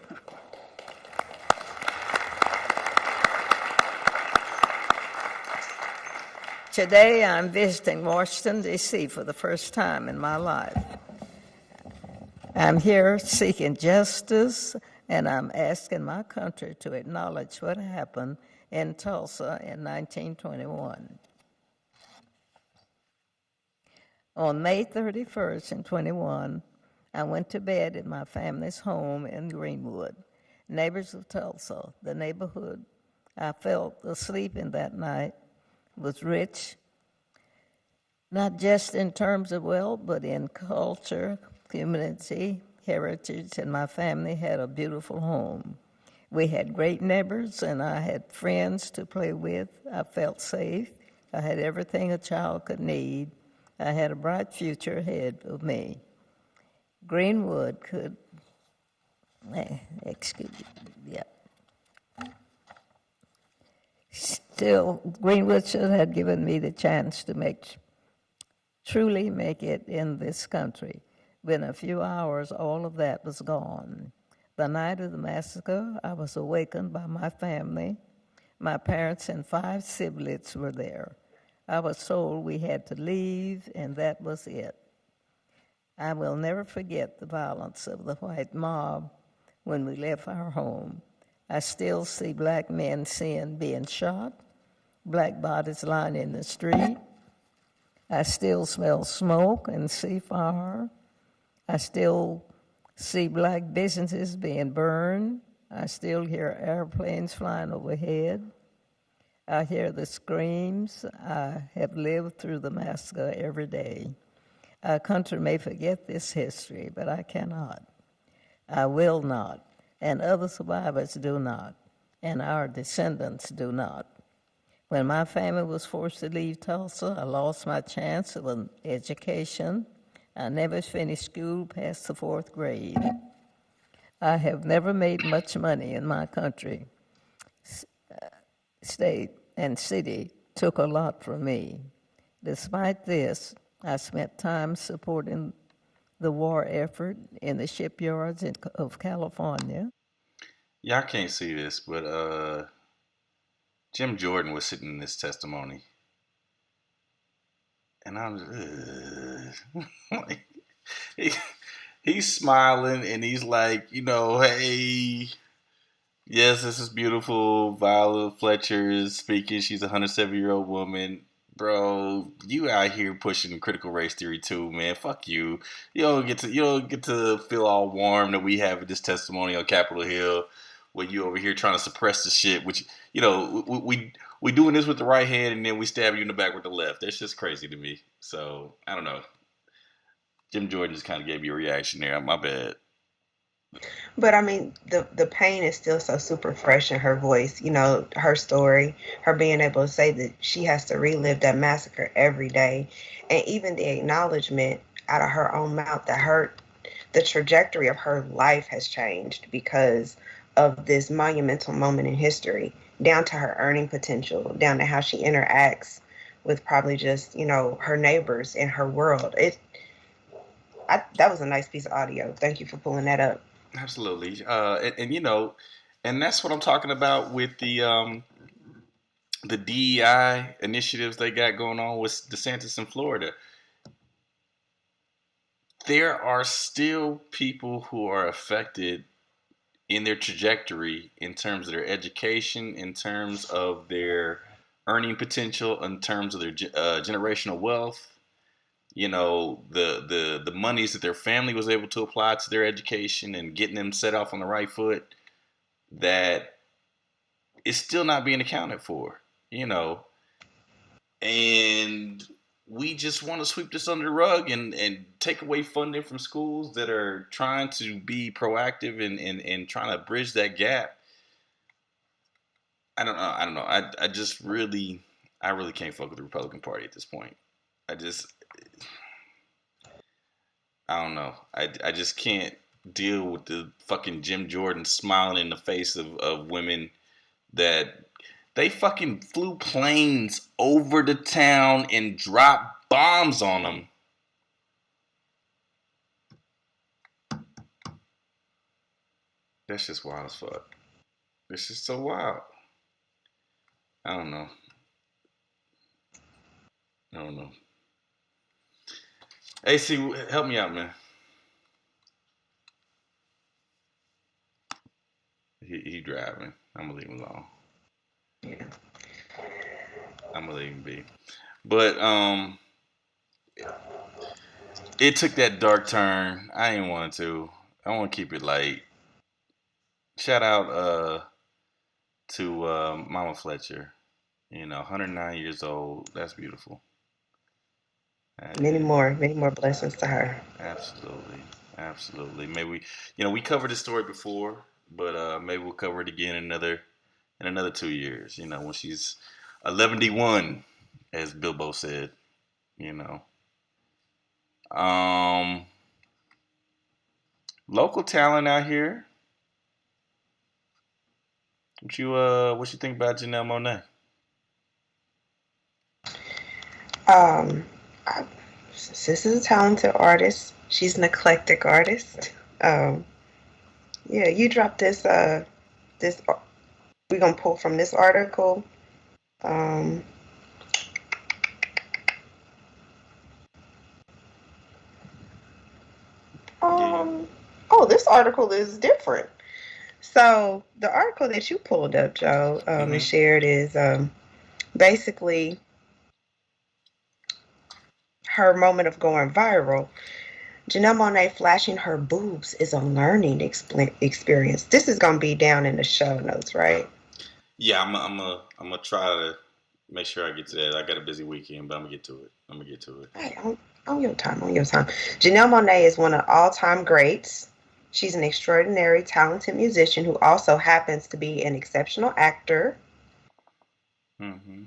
Today, I'm visiting Washington, D.C. for the first time in my life. I'm here seeking justice, and I'm asking my country to acknowledge what happened in Tulsa in 1921. On May 31st in 21, I went to bed in my family's home in Greenwood, neighbors of Tulsa. The neighborhood I felt asleep in that night was rich, not just in terms of wealth, but in culture, community, heritage, and my family had a beautiful home. We had great neighbors, and I had friends to play with. I felt safe. I had everything a child could need. I had a bright future ahead of me. Greenwood could, Still, Greenwood should have given me the chance to truly make it in this country. Within a few hours, all of that was gone. The night of the massacre, I was awakened by my family. My parents and 5 siblings were there. I was told we had to leave, and that was it. I will never forget the violence of the white mob when we left our home. I still see black men being shot, black bodies lying in the street. I still smell smoke and see fire. I still see black businesses being burned. I still hear airplanes flying overhead. I hear the screams. I have lived through the massacre every day. Our country may forget this history, but I cannot. I will not, and other survivors do not, and our descendants do not. When my family was forced to leave Tulsa, I lost my chance of an education. I never finished school past the 4th grade. I have never made much money in my country. State and city took a lot from me. Despite this, I spent time supporting the war effort in the shipyards of California. Y'all can't see this, but Jim Jordan was sitting in this testimony. And I'm like, he's smiling and he's like, hey, yes, this is beautiful. Viola Fletcher is speaking. She's a 107-year-old woman. Bro, you out here pushing critical race theory too, man. Fuck you. You don't get to feel all warm that we have this testimony on Capitol Hill when you over here trying to suppress the shit, which, we doing this with the right hand and then we stab you in the back with the left. That's just crazy to me. So, I don't know. Jim Jordan just kind of gave you a reaction there. My bad. But I mean, the pain is still so super fresh in her voice. You know, her story, her being able to say that she has to relive that massacre every day, and even the acknowledgement out of her own mouth that the trajectory of her life has changed because of this monumental moment in history, down to her earning potential, down to how she interacts with probably just her neighbors in her world. That was a nice piece of audio. Thank you for pulling that up. Absolutely. And that's what I'm talking about with the DEI initiatives they got going on with DeSantis in Florida. There are still people who are affected in their trajectory in terms of their education, in terms of their earning potential, in terms of their generational wealth. The monies that their family was able to apply to their education and getting them set off on the right foot, that is still not being accounted for. And we just want to sweep this under the rug and take away funding from schools that are trying to be proactive and trying to bridge that gap. I don't know. I just really, I really can't fuck with the Republican Party at this point. I don't know. I just can't deal with the fucking Jim Jordan smiling in the face of women that they fucking flew planes over the town and dropped bombs on them. That's just wild as fuck. This is so wild. I don't know. AC, help me out, man. He driving. I'm gonna leave him alone. Yeah. I'm gonna leave him be. But it took that dark turn. I didn't want to. I want to keep it light. Shout out to Mama Fletcher. 109 years old. That's beautiful. Many more blessings to her. Absolutely. Maybe we covered this story before, but maybe we'll cover it again in another 2 years. When she's 11-1, as Bilbo said. Local talent out here. What you think about Janelle Monet? Sis is a talented artist. She's an eclectic artist. Yeah, you dropped this. We're gonna pull from this article. Oh, this article is different. So the article that you pulled up, Joe, and shared is basically her moment of going viral. Janelle Monet flashing her boobs is a learning experience. This is gonna be down in the show notes, right? Yeah, I'm gonna try to make sure I get to that. I got a busy weekend, but I'm gonna get to it. Hey, on your time. Janelle Monet is one of all-time greats. She's an extraordinary, talented musician who also happens to be an exceptional actor. Mm-hmm.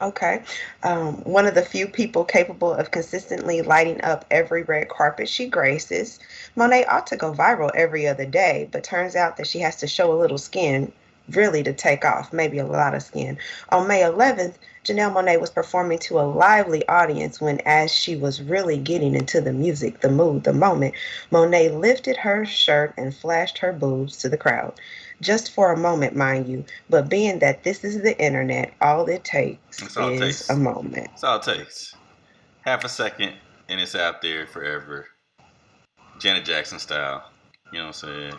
Okay. One of the few people capable of consistently lighting up every red carpet she graces. Monet ought to go viral every other day, but turns out that she has to show a little skin really to take off, maybe a lot of skin. On May 11th, Janelle Monet was performing to a lively audience when, as she was really getting into the music, the mood, the moment, Monet lifted her shirt and flashed her boobs to the crowd. Just for a moment, mind you, but being that this is the internet, all it takes is a moment. That's all it takes. Half a second, and it's out there forever. Janet Jackson style. You know what I'm saying?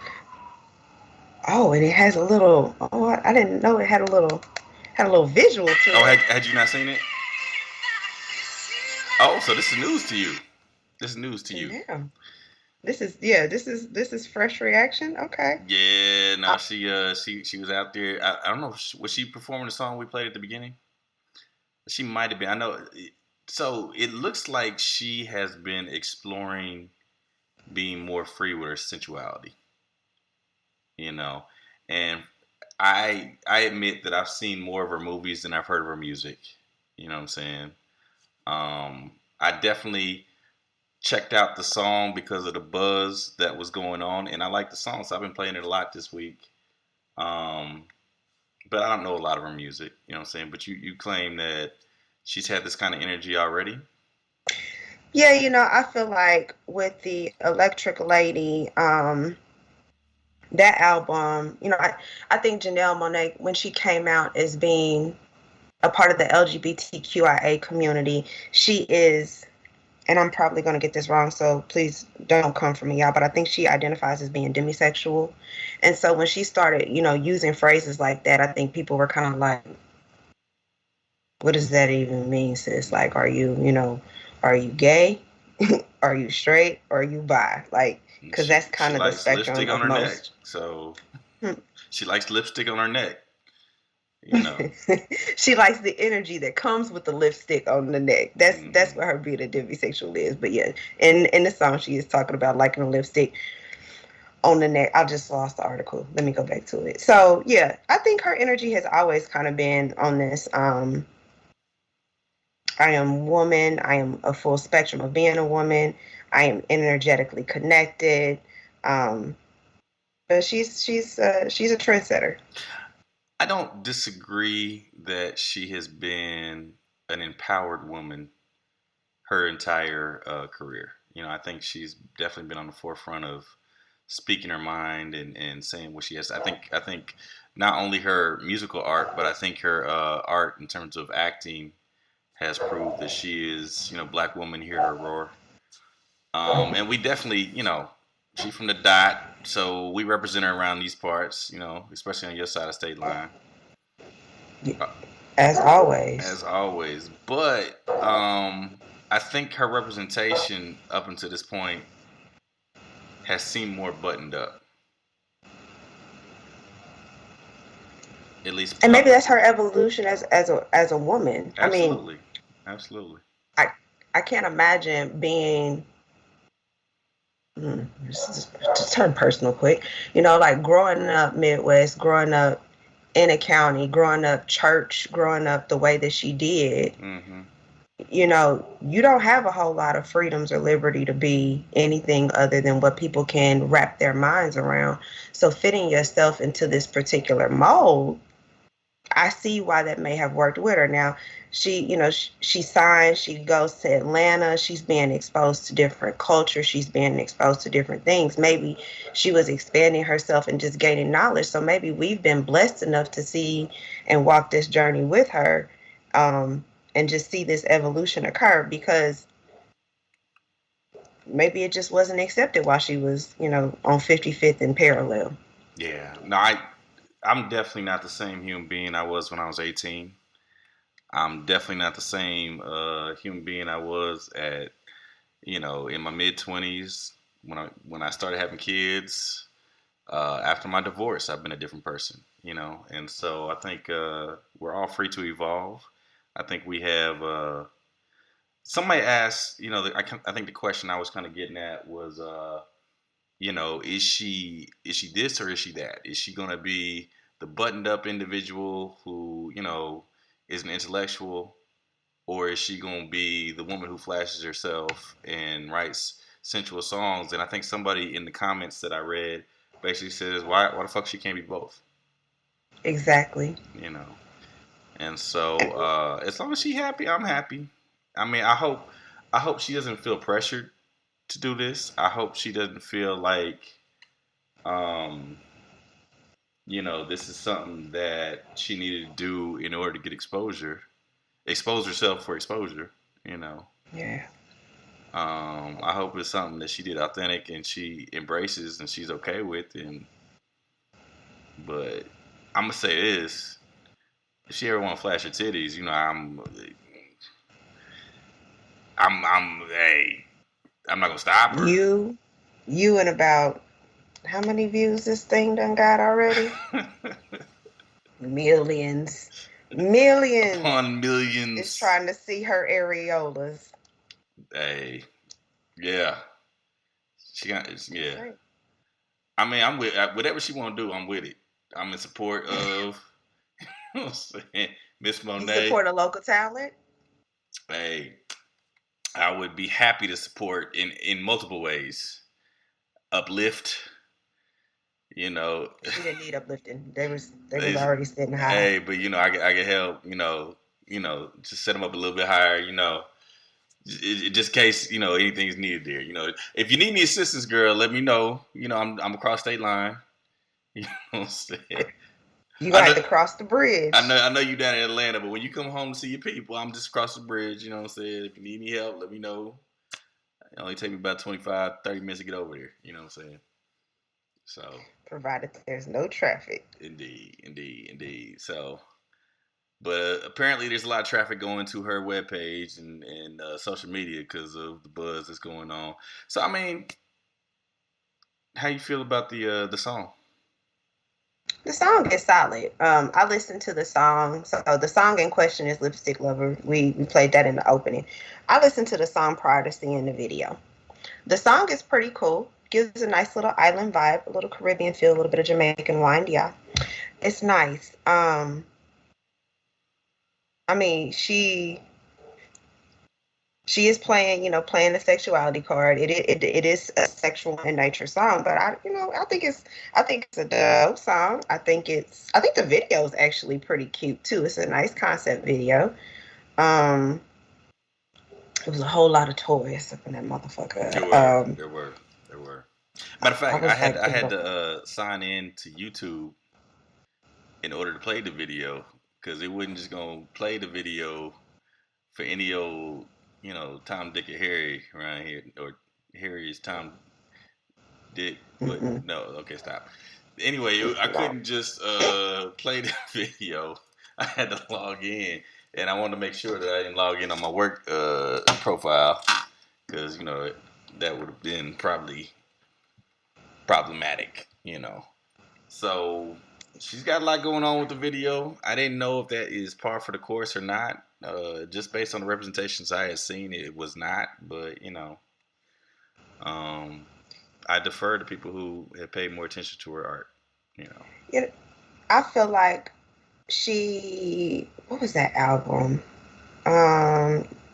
Oh, and it has a little. Oh, I didn't know it had a little visual to it. Oh, had you not seen it? Oh, so this is news to you. Yeah. This is fresh reaction. Okay. Yeah, no, she was out there. I don't know. Was she performing the song we played at the beginning? She might have been. I know. So it looks like she has been exploring being more free with her sensuality. you know. And I admit that I've seen more of her movies than I've heard of her music. You know what I'm saying? I definitely checked out the song because of the buzz that was going on, and I like the song, so I've been playing it a lot this week. Um, but I don't know a lot of her music, you know what I'm saying? But you claim that she's had this kind of energy already? Yeah, I feel like with the Electric Lady, that album, I think Janelle Monet, when she came out as being a part of the LGBTQIA community, she is, and I'm probably going to get this wrong, so please don't come for me, y'all, but I think she identifies as being demisexual. And so when she started, using phrases like that, I think people were kind of like, what does that even mean, sis? Like, are you gay? Are you straight? Or are you bi? Like, because that's kind of the spectrum lipstick of on her neck, most. so she likes lipstick on her neck. You know, she likes the energy that comes with the lipstick on the neck. That's what her being a demisexual is. But yeah, in the song she is talking about liking a lipstick on the neck. I just lost the article. Let me go back to it. So yeah, I think her energy has always kind of been on this. I am woman. I am a full spectrum of being a woman. I am energetically connected. But she's a trendsetter. I don't disagree that she has been an empowered woman her entire career. You know, I think she's definitely been on the forefront of speaking her mind and saying what she has. I think not only her musical art, but I think her art in terms of acting has proved that she is, black woman, hear her roar. And we definitely, she's from the dot, so we represent her around these parts, especially on your side of state line. As always. As always. But I think her representation up until this point has seemed more buttoned up. At least, and maybe that's her evolution as a woman. Absolutely. I can't imagine being. Just turn personal quick. Like growing up Midwest, growing up in a county, growing up church, growing up the way that she did. Mm-hmm. You don't have a whole lot of freedoms or liberty to be anything other than what people can wrap their minds around. So fitting yourself into this particular mold, I see why that may have worked with her. Now, she signs, she goes to Atlanta, she's being exposed to different cultures, she's being exposed to different things. Maybe she was expanding herself and just gaining knowledge. So maybe we've been blessed enough to see and walk this journey with her, and just see this evolution occur, because maybe it just wasn't accepted while she was, on 55th and Parallel. Yeah. No, I'm definitely not the same human being I was when I was 18. I'm definitely not the same human being I was at, in my mid 20s when I started having kids. After my divorce, I've been a different person, and so I think we're all free to evolve. I think we have. Somebody asked, I think the question I was kind of getting at was, is she this or is she that? Is she gonna be the buttoned up individual who, is an intellectual, or is she gonna be the woman who flashes herself and writes sensual songs? And I think somebody in the comments that I read basically says, why the fuck she can't be both? Exactly. And so as long as she's happy, I'm happy. I mean, I hope she doesn't feel pressured to do this. I hope she doesn't feel like, this is something that she needed to do in order to get exposure, expose herself for exposure. Yeah. I hope it's something that she did authentic and she embraces and she's okay with. But I'm gonna say this: if she ever want to flash her titties, hey, I'm not gonna stop her. You and about how many views this thing done got already? Millions upon millions. Is trying to see her areolas. Hey, yeah, she got yeah. I mean, I'm with whatever she want to do. I'm with it. I'm in support of you know what I'm saying, Miss You Monet. support a local talent? Hey, I would be happy to support in multiple ways. Uplift, you know. She didn't need uplifting. They was Is- already sitting high. Hey, but I can help. Just set them up a little bit higher. Just in case anything's needed there. If you need any assistance, girl, let me know. I'm across state line. You know what I'm saying? You gonna have to cross the bridge. I know you down in Atlanta, but when you come home to see your people, I'm just across the bridge. You know what I'm saying? If you need any help, let me know. It only take me about 25, 30 minutes to get over there. You know what I'm saying? So, provided there's no traffic. Indeed. So, but apparently there's a lot of traffic going to her webpage and social media because of the buzz that's going on. So, I mean, how you feel about the song? The song is solid. I listened to the song. So the song in question is Lipstick Lover. We played that in the opening. I listened to the song prior to seeing the video. The song is pretty cool. Gives a nice little island vibe, a little Caribbean feel, a little bit of Jamaican wine. Yeah, it's nice. I mean, she is playing the sexuality card. It is a sexual in nature song, but I think it's a dope song. I think the video is actually pretty cute too. It's a nice concept video. There was a whole lot of toys up in that motherfucker. There were. Matter of fact, I had to sign in to YouTube in order to play the video because it wasn't just gonna play the video for any old Tom, Dick, and Harry around here, or Harry is Tom, Dick. But no, okay, stop. Anyway, I couldn't just play the video. I had to log in, and I wanted to make sure that I didn't log in on my work profile because that would have been probably problematic. So she's got a lot going on with the video. I didn't know if that is par for the course or not. Just based on the representations I had seen, it was not. But I defer to people who have paid more attention to her art. Yeah, I feel like what was that album?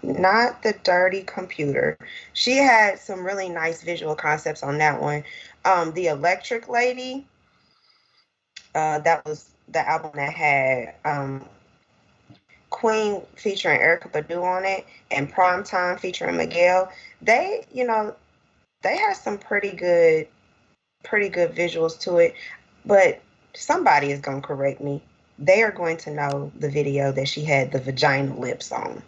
Not The Dirty Computer. She had some really nice visual concepts on that one. The Electric Lady. That was the album that had Queen featuring Erykah Badu on it and Primetime featuring Miguel. They had some pretty good visuals to it, but somebody is going to correct me. They are going to know the video that she had the vagina lips on.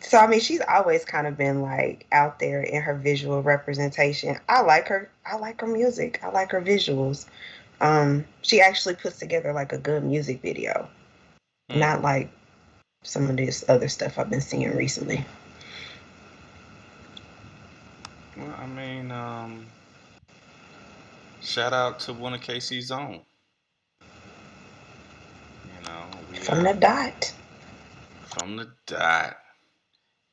So, I mean, she's always kind of been like out there in her visual representation. I like her music. I like her visuals. She actually puts together like a good music video. Not like some of this other stuff I've been seeing recently. Well, I mean, shout out to one of KC's own. From the dot. From the dot.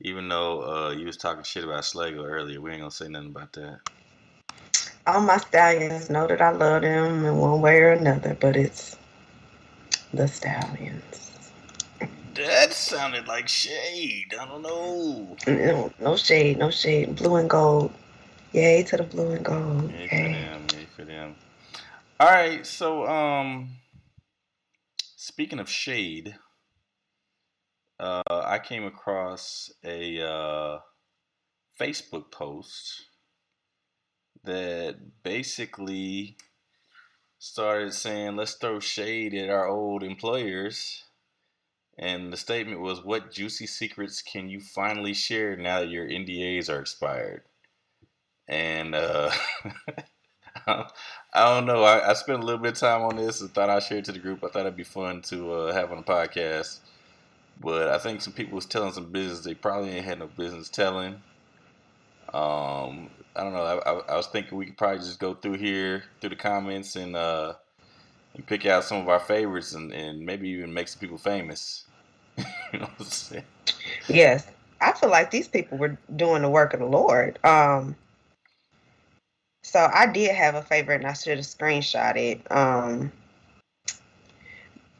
Even though you was talking shit about Slago earlier, we ain't gonna say nothing about that. All my stallions know that I love them in one way or another, but it's the stallions. That sounded like shade. I don't know. No shade. Blue and gold. Yay to the blue and gold. Yay for them. All right, so speaking of shade, I came across a Facebook post that basically started saying, let's throw shade at our old employers. And the statement was, what juicy secrets can you finally share now that your NDAs are expired? And I don't know. I spent a little bit of time on this and thought I'd share it to the group. I thought it'd be fun to have on the podcast. But I think some people was telling some business they probably ain't had no business telling. I don't know. I was thinking we could probably just go through the comments and pick out some of our favorites and maybe even make some people famous. You know what I'm saying? Yes. I feel like these people were doing the work of the Lord. So I did have a favorite, and I should have screenshot it.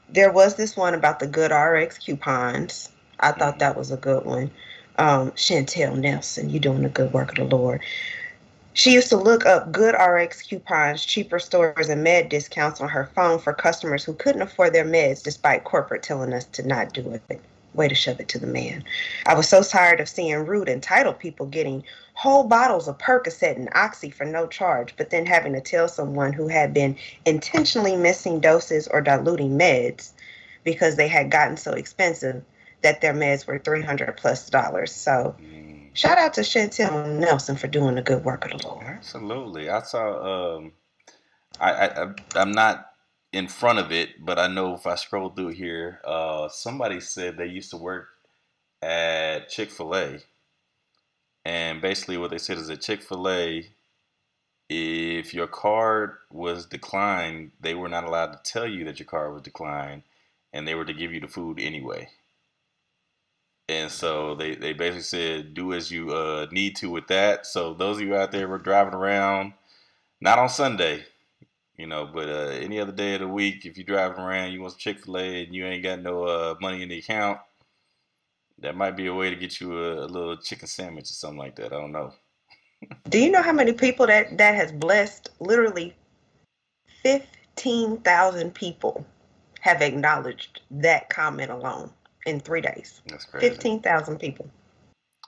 There was this one about the Good RX coupons. I thought that was a good one. Chantel Nelson, you doing the good work of the Lord. She used to look up Good RX coupons, cheaper stores, and med discounts on her phone for customers who couldn't afford their meds despite corporate telling us to not do it. Way to shove it to the man. I was so tired of seeing rude, entitled people getting whole bottles of Percocet and Oxy for no charge, but then having to tell someone who had been intentionally missing doses or diluting meds because they had gotten so expensive that their meds were $300+. So shout out to Chantel Nelson for doing the good work of the Lord. Absolutely. I saw. I'm not in front of it, but I know if I scroll through here, somebody said they used to work at Chick-fil-A, and basically what they said is that Chick-fil-A, if your card was declined, they were not allowed to tell you that your card was declined, and they were to give you the food anyway. And so they basically said, do as you need to with that. So those of you out there were driving around, not on Sunday, but any other day of the week, if you're driving around, you want some Chick-fil-A and you ain't got no money in the account, that might be a way to get you a little chicken sandwich or something like that. I don't know. Do you know how many people that has blessed? Literally 15,000 people have acknowledged that comment alone in 3 days. That's crazy. 15,000 people.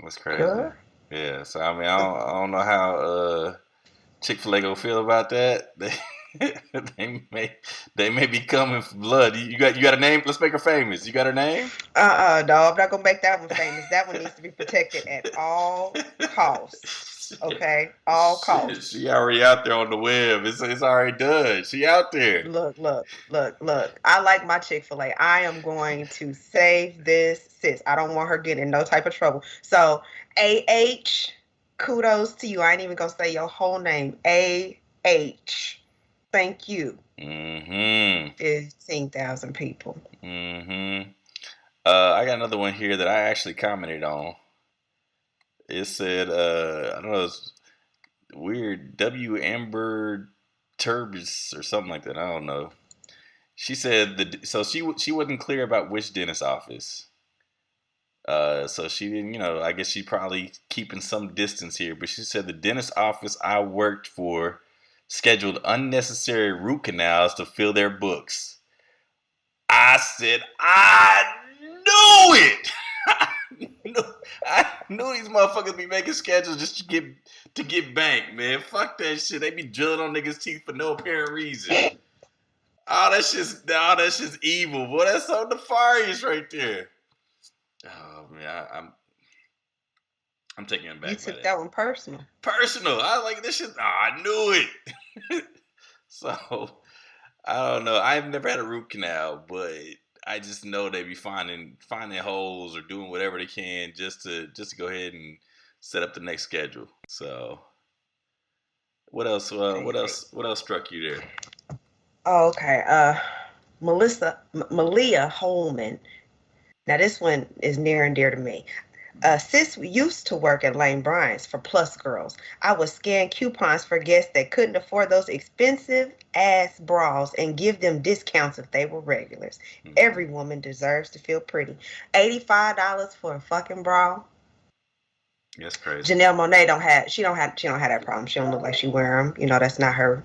That's crazy. Sure. Yeah. So I mean, I don't know how Chick-fil-A gonna feel about that. They may be coming for blood. You got a name? Let's make her famous. You got her name? No, I'm not gonna make that one famous. That one needs to be protected at all costs. Okay, all costs. She already out there on the web. It's already done. She out there. Look. I like my Chick-fil-A. I am going to save this sis. I don't want her getting in no type of trouble. So, AH, kudos to you. I ain't even gonna say your whole name. AH. Thank you. 15,000 people. I got another one here that I actually commented on. It said, I don't know, it's weird, W. Amber Turbis or something like that. I don't know. She said, so she wasn't clear about which dentist office. So she didn't, I guess she probably keeping some distance here. But she said the dentist office I worked for scheduled unnecessary root canals to fill their books. I said, I knew it. I knew these motherfuckers be making schedules just to get banked, man. Fuck that shit. They be drilling on niggas' teeth for no apparent reason. All that shit's evil, boy. That's so nefarious right there. Oh man, I'm taking it back. You took that one personal. Personal. I like this shit. Oh, I knew it. So I don't know. I've never had a root canal, but I just know they be finding holes or doing whatever they can just to go ahead and set up the next schedule. So what else? What else struck you there? Oh, okay. Malia Holman. Now this one is near and dear to me. Sis used to work at Lane Bryant's for Plus Girls. I would scan coupons for guests that couldn't afford those expensive ass bras and give them discounts if they were regulars. Every woman deserves to feel pretty. $85 for a fucking bra. That's crazy. Janelle Monet don't have that problem. She don't look like she wear them. That's not her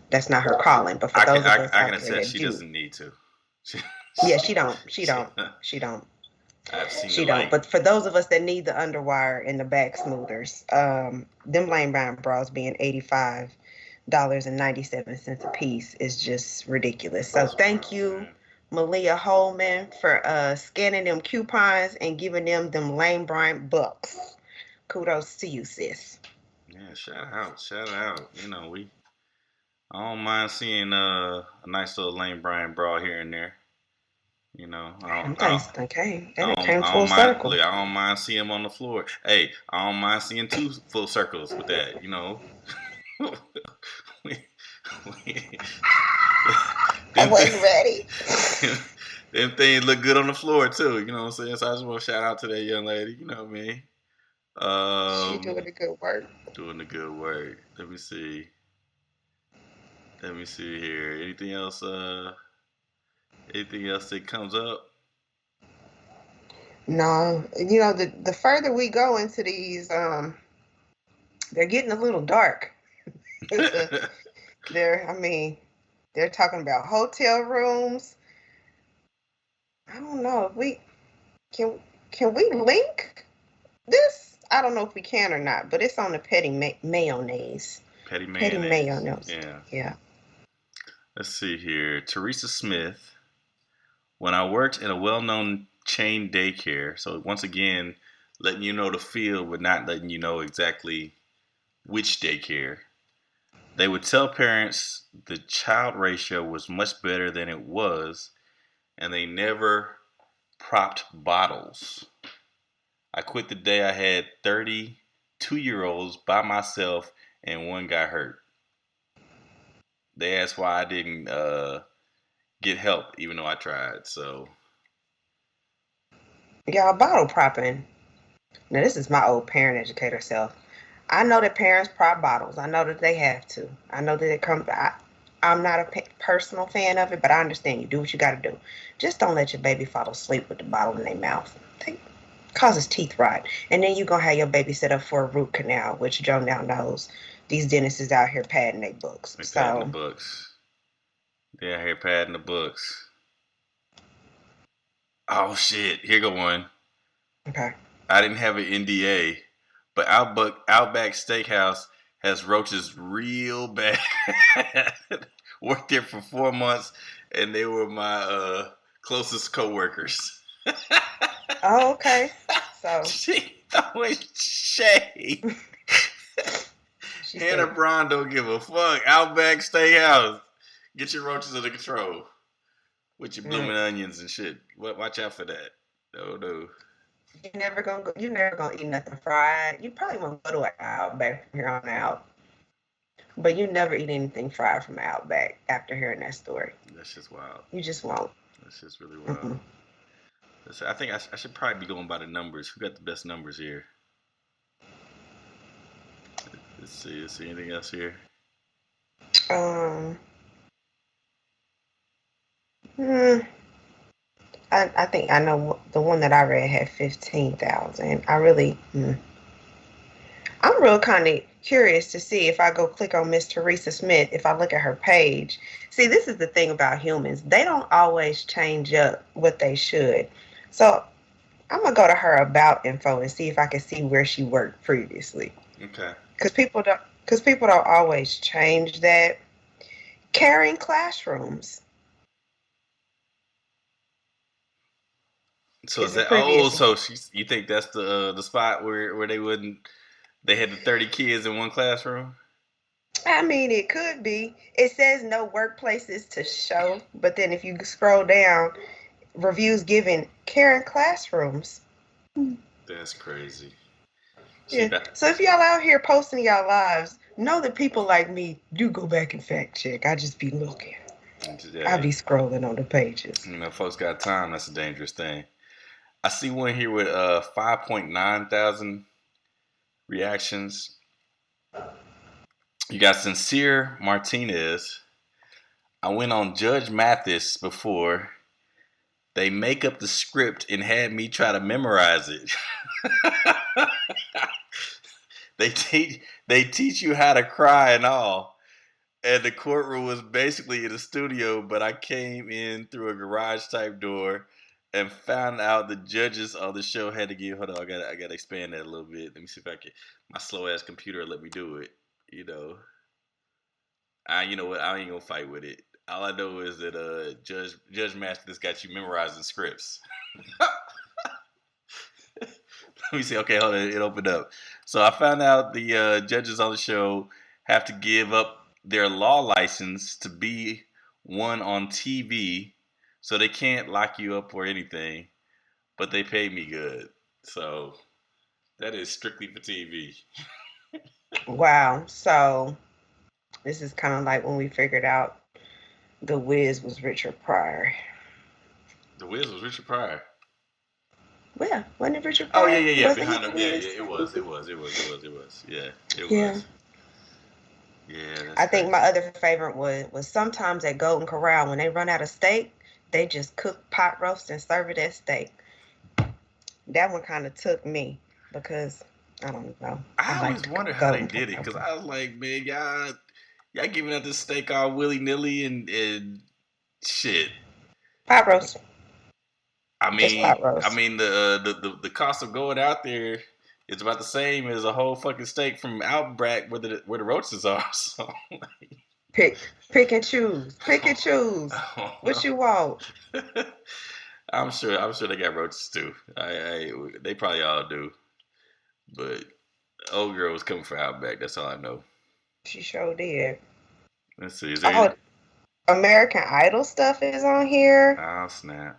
calling. But for those of us I can attest, she doesn't need to. Yeah, she don't. I've seen she don't. But for those of us that need the underwire and the back smoothers, them Lane Bryant bras being $85.97 a piece is just ridiculous. So thank you, Malia Holman, for scanning them coupons and giving them Lane Bryant bucks. Kudos to you, sis. Yeah, shout out. I don't mind seeing a nice little Lane Bryant bra here and there. That came full circle. Look, I don't mind seeing them on the floor. Hey, I don't mind seeing 2 full circles with that. I wasn't ready. Them things look good on the floor too. You know what I'm saying? So I just want to shout out to that young lady. You know what I mean? She doing the good work. Doing the good work. Let me see. Let me see here. Anything else? Anything else that comes up? No, the further we go into these, they're getting a little dark. They're talking about hotel rooms. I don't know if we can we link this? I don't know if we can or not, but it's on the mayonnaise. Petty Petty mayonnaise. mayonnaise. Yeah. Let's see here. Teresa Smith. When I worked in a well-known chain daycare, so once again, letting you know the field, but not letting you know exactly which daycare. They would tell parents the child ratio was much better than it was, and they never propped bottles. I quit the day I had 32-year-olds by myself and one got hurt. They asked why I didn't get help, even though I tried. So, Y'all, bottle propping. Now, this is my old parent educator self. I know that parents prop bottles. I know that they have to. I know that it comes. I'm not a personal fan of it, but I understand you do what you got to do. Just don't let your baby fall asleep with the bottle in their mouth. It causes teeth rot. And then you're going to have your baby set up for a root canal, which Joe now knows. These dentists is out here padding their books. Padding the books. They're out here padding the books. Oh, shit. Here go one. Okay. I didn't have an NDA, but Outback Steakhouse has roaches real bad. Worked there for 4 months, and they were my closest coworkers. Oh, okay. So she throwing shade. Hannah Brown don't give a fuck. Outback Steakhouse. Get your roaches under control. With your blooming onions and shit. Watch out for that. No. You're never gonna eat nothing fried. You probably won't go to an Outback from here on out. But you never eat anything fried from Outback after hearing that story. That's just wild. You just won't. That's just really wild. I think I should probably be going by the numbers. Who got the best numbers here? Let's see anything else here? I think I know the one that I read had 15,000. I'm real kind of curious to see if I go click on Miss Teresa Smith, if I look at her page. See, this is the thing about humans. They don't always change up what they should. So I'm going to go to her about info and see if I can see where she worked previously. Okay. Because people don't always change that. Caring classrooms. So is that you think that's the spot where they had the 30 kids in one classroom? I mean, it could be. It says no workplaces to show, but then if you scroll down, reviews given caring classrooms. That's crazy. Yeah. So if y'all out here posting y'all lives, know that people like me do go back and fact check. I just be looking. I be scrolling on the pages. Folks got time. That's a dangerous thing. I see one here with 5.9 thousand reactions. You got Sincere Martinez. I went on Judge Mathis before. They make up the script and had me try to memorize it. They teach you how to cry and all. And the courtroom was basically in a studio, but I came in through a garage type door and found out the judges on the show had to give. Hold on, I gotta expand that a little bit. Let me see if I can. My slow ass computer let me do it. You know what? I ain't gonna fight with it. All I know is that Judge Mathis got you memorizing scripts. Let me see. Okay, hold on. It opened up. So I found out the judges on the show have to give up their law license to be one on TV. So they can't lock you up or anything, but they pay me good. So that is strictly for TV. Wow. So this is kind of like when we figured out The Wiz was Richard Pryor. The Wiz was Richard Pryor. Well, wasn't it Richard Pryor? Oh, yeah. Behind him. Yeah, it was. Yeah, it was. Yeah, that's I think crazy. my other favorite was sometimes at Golden Corral when they run out of steak, they just cook pot roast and serve it as steak. That one kind of took me because I don't know. I I like always to wondered how they Golden did it Corral. because I was like, man, y'all giving out this steak all willy nilly and shit. Pot roast, I just mean, pot roast. the cost of going out there is about the same as a whole fucking steak from Outback where the roaches are. So Pick and choose. Pick and choose. I don't What know. you want? I'm sure they got roaches too. They probably all do. But old girl was coming for Outback. That's all I know. She sure did. Let's see. Is there any? Oh, American Idol stuff is on here. Oh snap!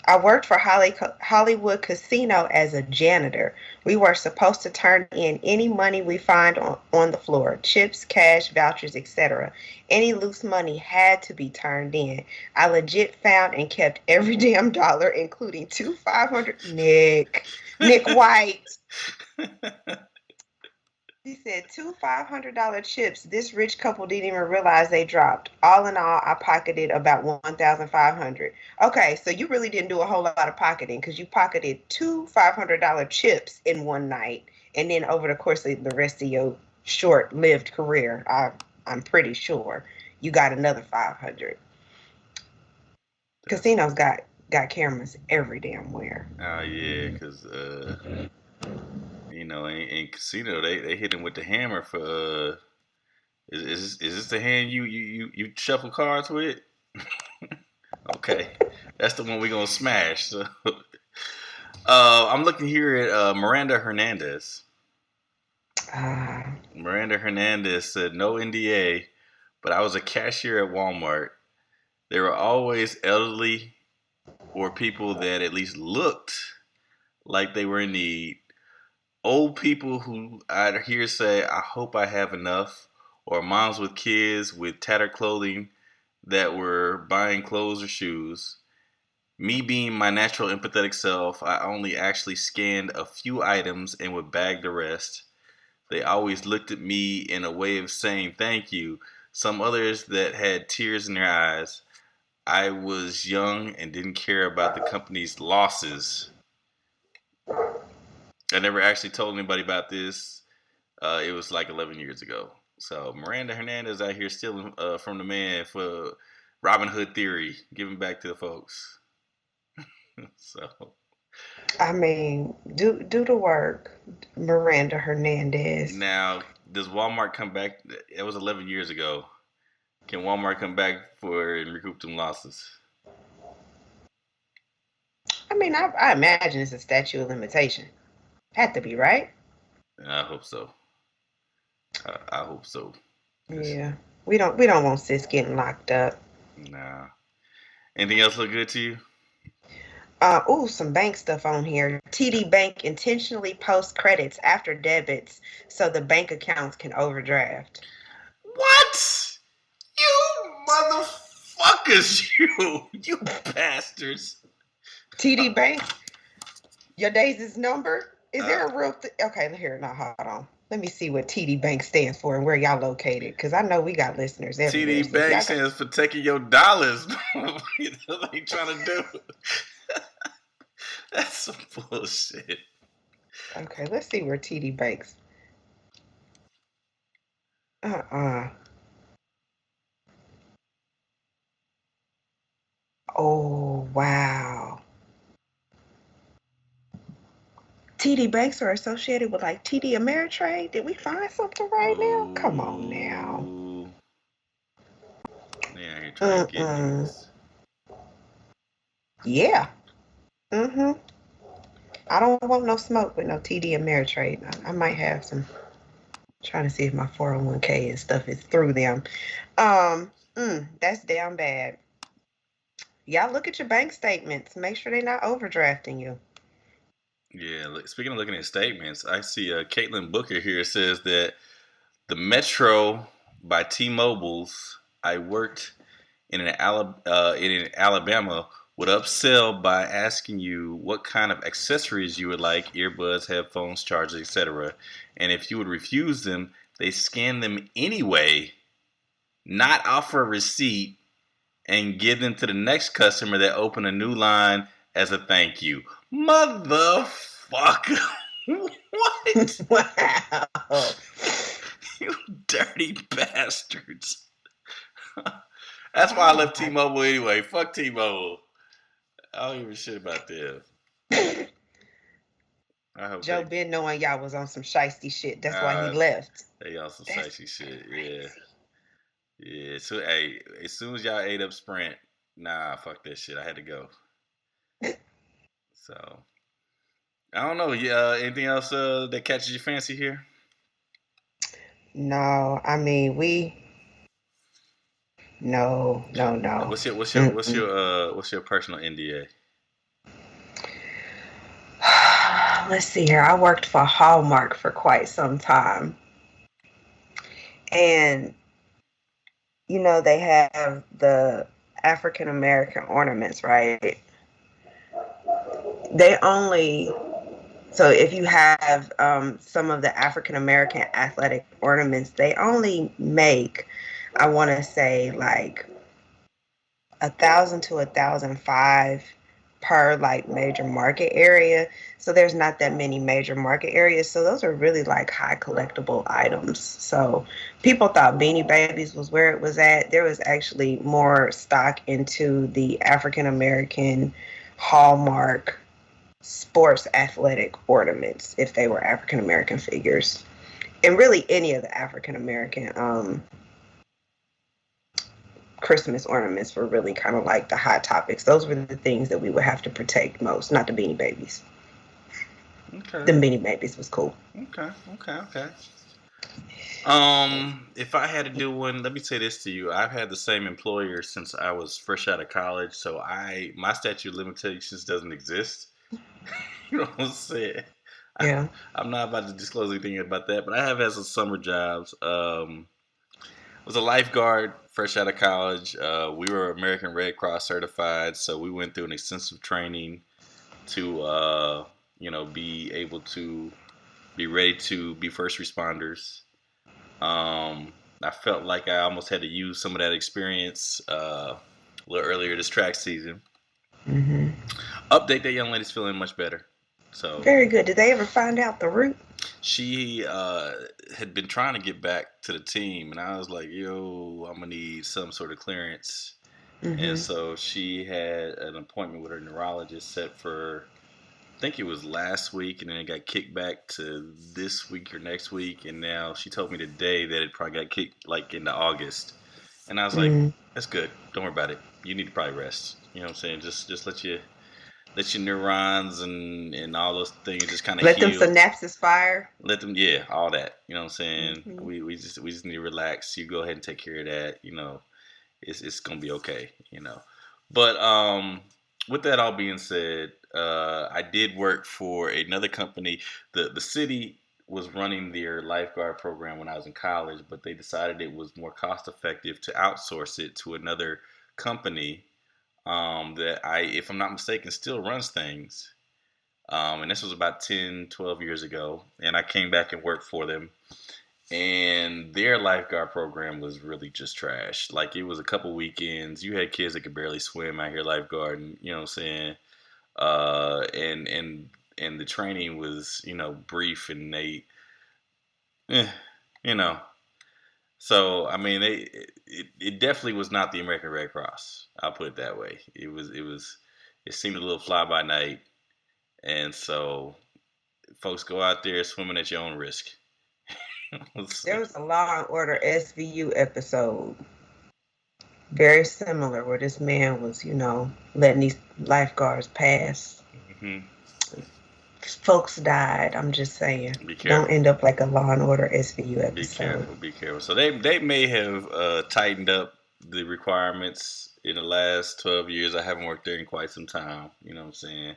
I worked for Hollywood Casino as a janitor. We were supposed to turn in any money we find on the floor, chips, cash, vouchers, etc. Any loose money had to be turned in. I legit found and kept every damn dollar, including two 500. Nick White. He said two $500 chips. This rich couple didn't even realize they dropped. All in all, I pocketed about 1,500. Okay, so you really didn't do a whole lot of pocketing because you pocketed two $500 chips in one night, and then over the course of the rest of your short-lived career, I'm pretty sure you got another 500. Casinos got cameras every damn where. Oh yeah, because in casino they hit him with the hammer for is this the hand you shuffle cards with? Okay, that's the one we're gonna smash. So, I'm looking here at Miranda Hernandez. Miranda Hernandez said no NDA, but I was a cashier at Walmart. There were always elderly or people that at least looked like they were in need. Old people who I'd hear say, I hope I have enough, or moms with kids with tattered clothing that were buying clothes or shoes. Me being my natural empathetic self, I only actually scanned a few items and would bag the rest. They always looked at me in a way of saying thank you. Some others that had tears in their eyes. I was young and didn't care about the company's losses. I never actually told anybody about this. It was like 11 years ago. So Miranda Hernandez out here stealing from the man for Robin Hood theory, giving back to the folks. So I mean, do the work, Miranda Hernandez. now, does Walmart come back? It was 11 years ago. Can Walmart come back for and recoup them losses? I mean, I imagine it's a statute of limitation. Had to be, right? I hope so. I hope so. Yeah. We don't want sis getting locked up. Nah. Anything else look good to you? Some bank stuff on here. TD Bank intentionally posts credits after debits so the bank accounts can overdraft. What? You motherfuckers, you bastards. TD Bank, your days is numbered? Is there a real okay, here, now hold on. Let me see what TD Bank stands for and where y'all located, because I know we got listeners everywhere. TD Bank stands for taking your dollars. What are you trying to do? That's some bullshit. Okay, let's see where TD Banks. Oh, wow. TD Banks are associated with like TD Ameritrade. Did we find something right now? Come on now. Yeah, you're trying to get this. Yeah. I don't want no smoke with no TD Ameritrade. I might have some. Trying to see if my 401k and stuff is through them. That's damn bad. Y'all look at your bank statements. Make sure they're not overdrafting you. Yeah, speaking of looking at statements, I see Caitlin Booker here says that the Metro by T-Mobile's I worked in Alabama would upsell by asking you what kind of accessories you would like, earbuds, headphones, chargers, etc. And if you would refuse them, they scan them anyway, not offer a receipt, and give them to the next customer that open a new line as a thank you. Motherfucker. What? Wow. You dirty bastards. That's why I left T-Mobile anyway. Fuck T-Mobile. I don't give a shit about them. I hope Joe been knowing y'all was on some shiesty shit. That's why he left. They on some shiesty shit. Yeah. Yeah. So, hey, as soon as y'all ate up Sprint, nah, fuck that shit. I had to go. So, I don't know. Yeah. Anything else that catches your fancy here? No, I mean No. What's your personal NDA? Let's see here. I worked for Hallmark for quite some time. And they have the African American ornaments, right? So if you have some of the African American athletic ornaments, they only make, I want to say, like 1,000 to 1,005 per like major market area. So there's not that many major market areas. So those are really like high collectible items. So people thought Beanie Babies was where it was at. There was actually more stock into the African American Hallmark sports athletic ornaments if they were African American figures. And really any of the African American Christmas ornaments were really kind of like the hot topics. Those were the things that we would have to protect most, not the Beanie Babies. Okay. The Beanie Babies was cool. Okay. If I had to do one, let me say this to you. I've had the same employer since I was fresh out of college, so my statute of limitations doesn't exist. You know what I'm saying? Yeah. I'm not about to disclose anything about that, but I have had some summer jobs. Was a lifeguard fresh out of college. We were American Red Cross certified, so we went through an extensive training to, be able to be ready to be first responders. I felt like I almost had to use some of that experience a little earlier this track season. Mm-hmm. Update, that young lady's feeling much better. So very good. Did they ever find out the route? She had been trying to get back to the team, and I was like, yo, I'm going to need some sort of clearance. Mm-hmm. And so she had an appointment with her neurologist set for, I think it was last week, and then it got kicked back to this week or next week. And now she told me today that it probably got kicked like into August. And I was like, that's good. Don't worry about it. You need to probably rest. You know what I'm saying? Just let your neurons and all those things just kind of let heal. them synapses fire. Let them, all that. You know what I'm saying? Mm-hmm. We just need to relax. You go ahead and take care of that. It's gonna be okay. But with that all being said, I did work for another company. The city was running their lifeguard program when I was in college, but they decided it was more cost effective to outsource it to another company that if I'm not mistaken, still runs things. And this was about 10, 12 years ago. And I came back and worked for them. And their lifeguard program was really just trash. Like, it was a couple weekends. You had kids that could barely swim out here lifeguarding. You know what I'm saying? And the training was, brief, and they, So, I mean, it definitely was not the American Red Cross. I'll put it that way. It seemed a little fly by night. And so folks go out there swimming at your own risk. There was a Law and Order SVU episode, very similar, where this man was, letting these lifeguards pass. Mm-hmm. Folks died. I'm just saying. Be careful. Don't end up like a Law and Order SVU episode. Be careful. So they may have tightened up the requirements in the last 12 years. I haven't worked there in quite some time. You know what I'm saying?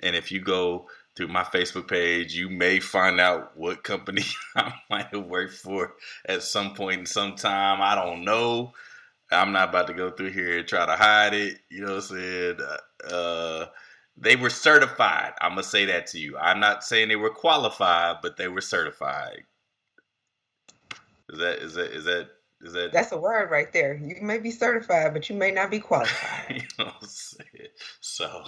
And if you go through my Facebook page, you may find out what company I might have worked for at some point in some time. I don't know. I'm not about to go through here and try to hide it. You know what I'm saying? They were certified. I'm gonna say that to you. I'm not saying they were qualified, but they were certified. Is that? That's a word right there. You may be certified, but you may not be qualified. You know what I'm saying? So,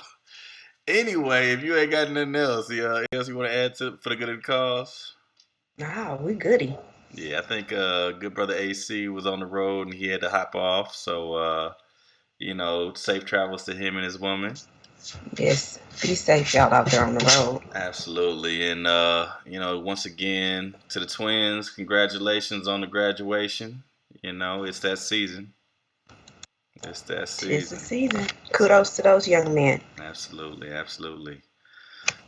anyway, if you ain't got nothing else, else you want to add to for the good of the cause? Nah, we goody. Yeah, I think good brother AC was on the road and he had to hop off. So, safe travels to him and his woman. Yes, be safe, y'all out there on the road. Absolutely, and once again to the twins, congratulations on the graduation. It's that season. It's that season. It's the season. Kudos to those young men. Absolutely.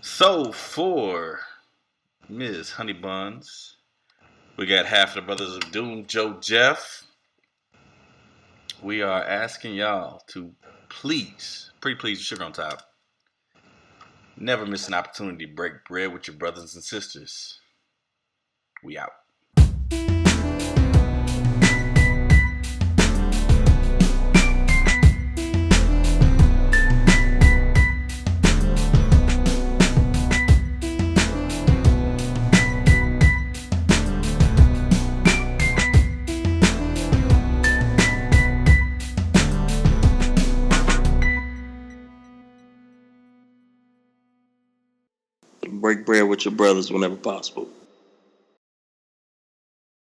So for Ms. Honey Buns, we got half of the Brothers of Doom, Joe Jeff. We are asking y'all to please, pretty please, sugar on top, never miss an opportunity to break bread with your brothers and sisters. We out. Break bread with your brothers whenever possible.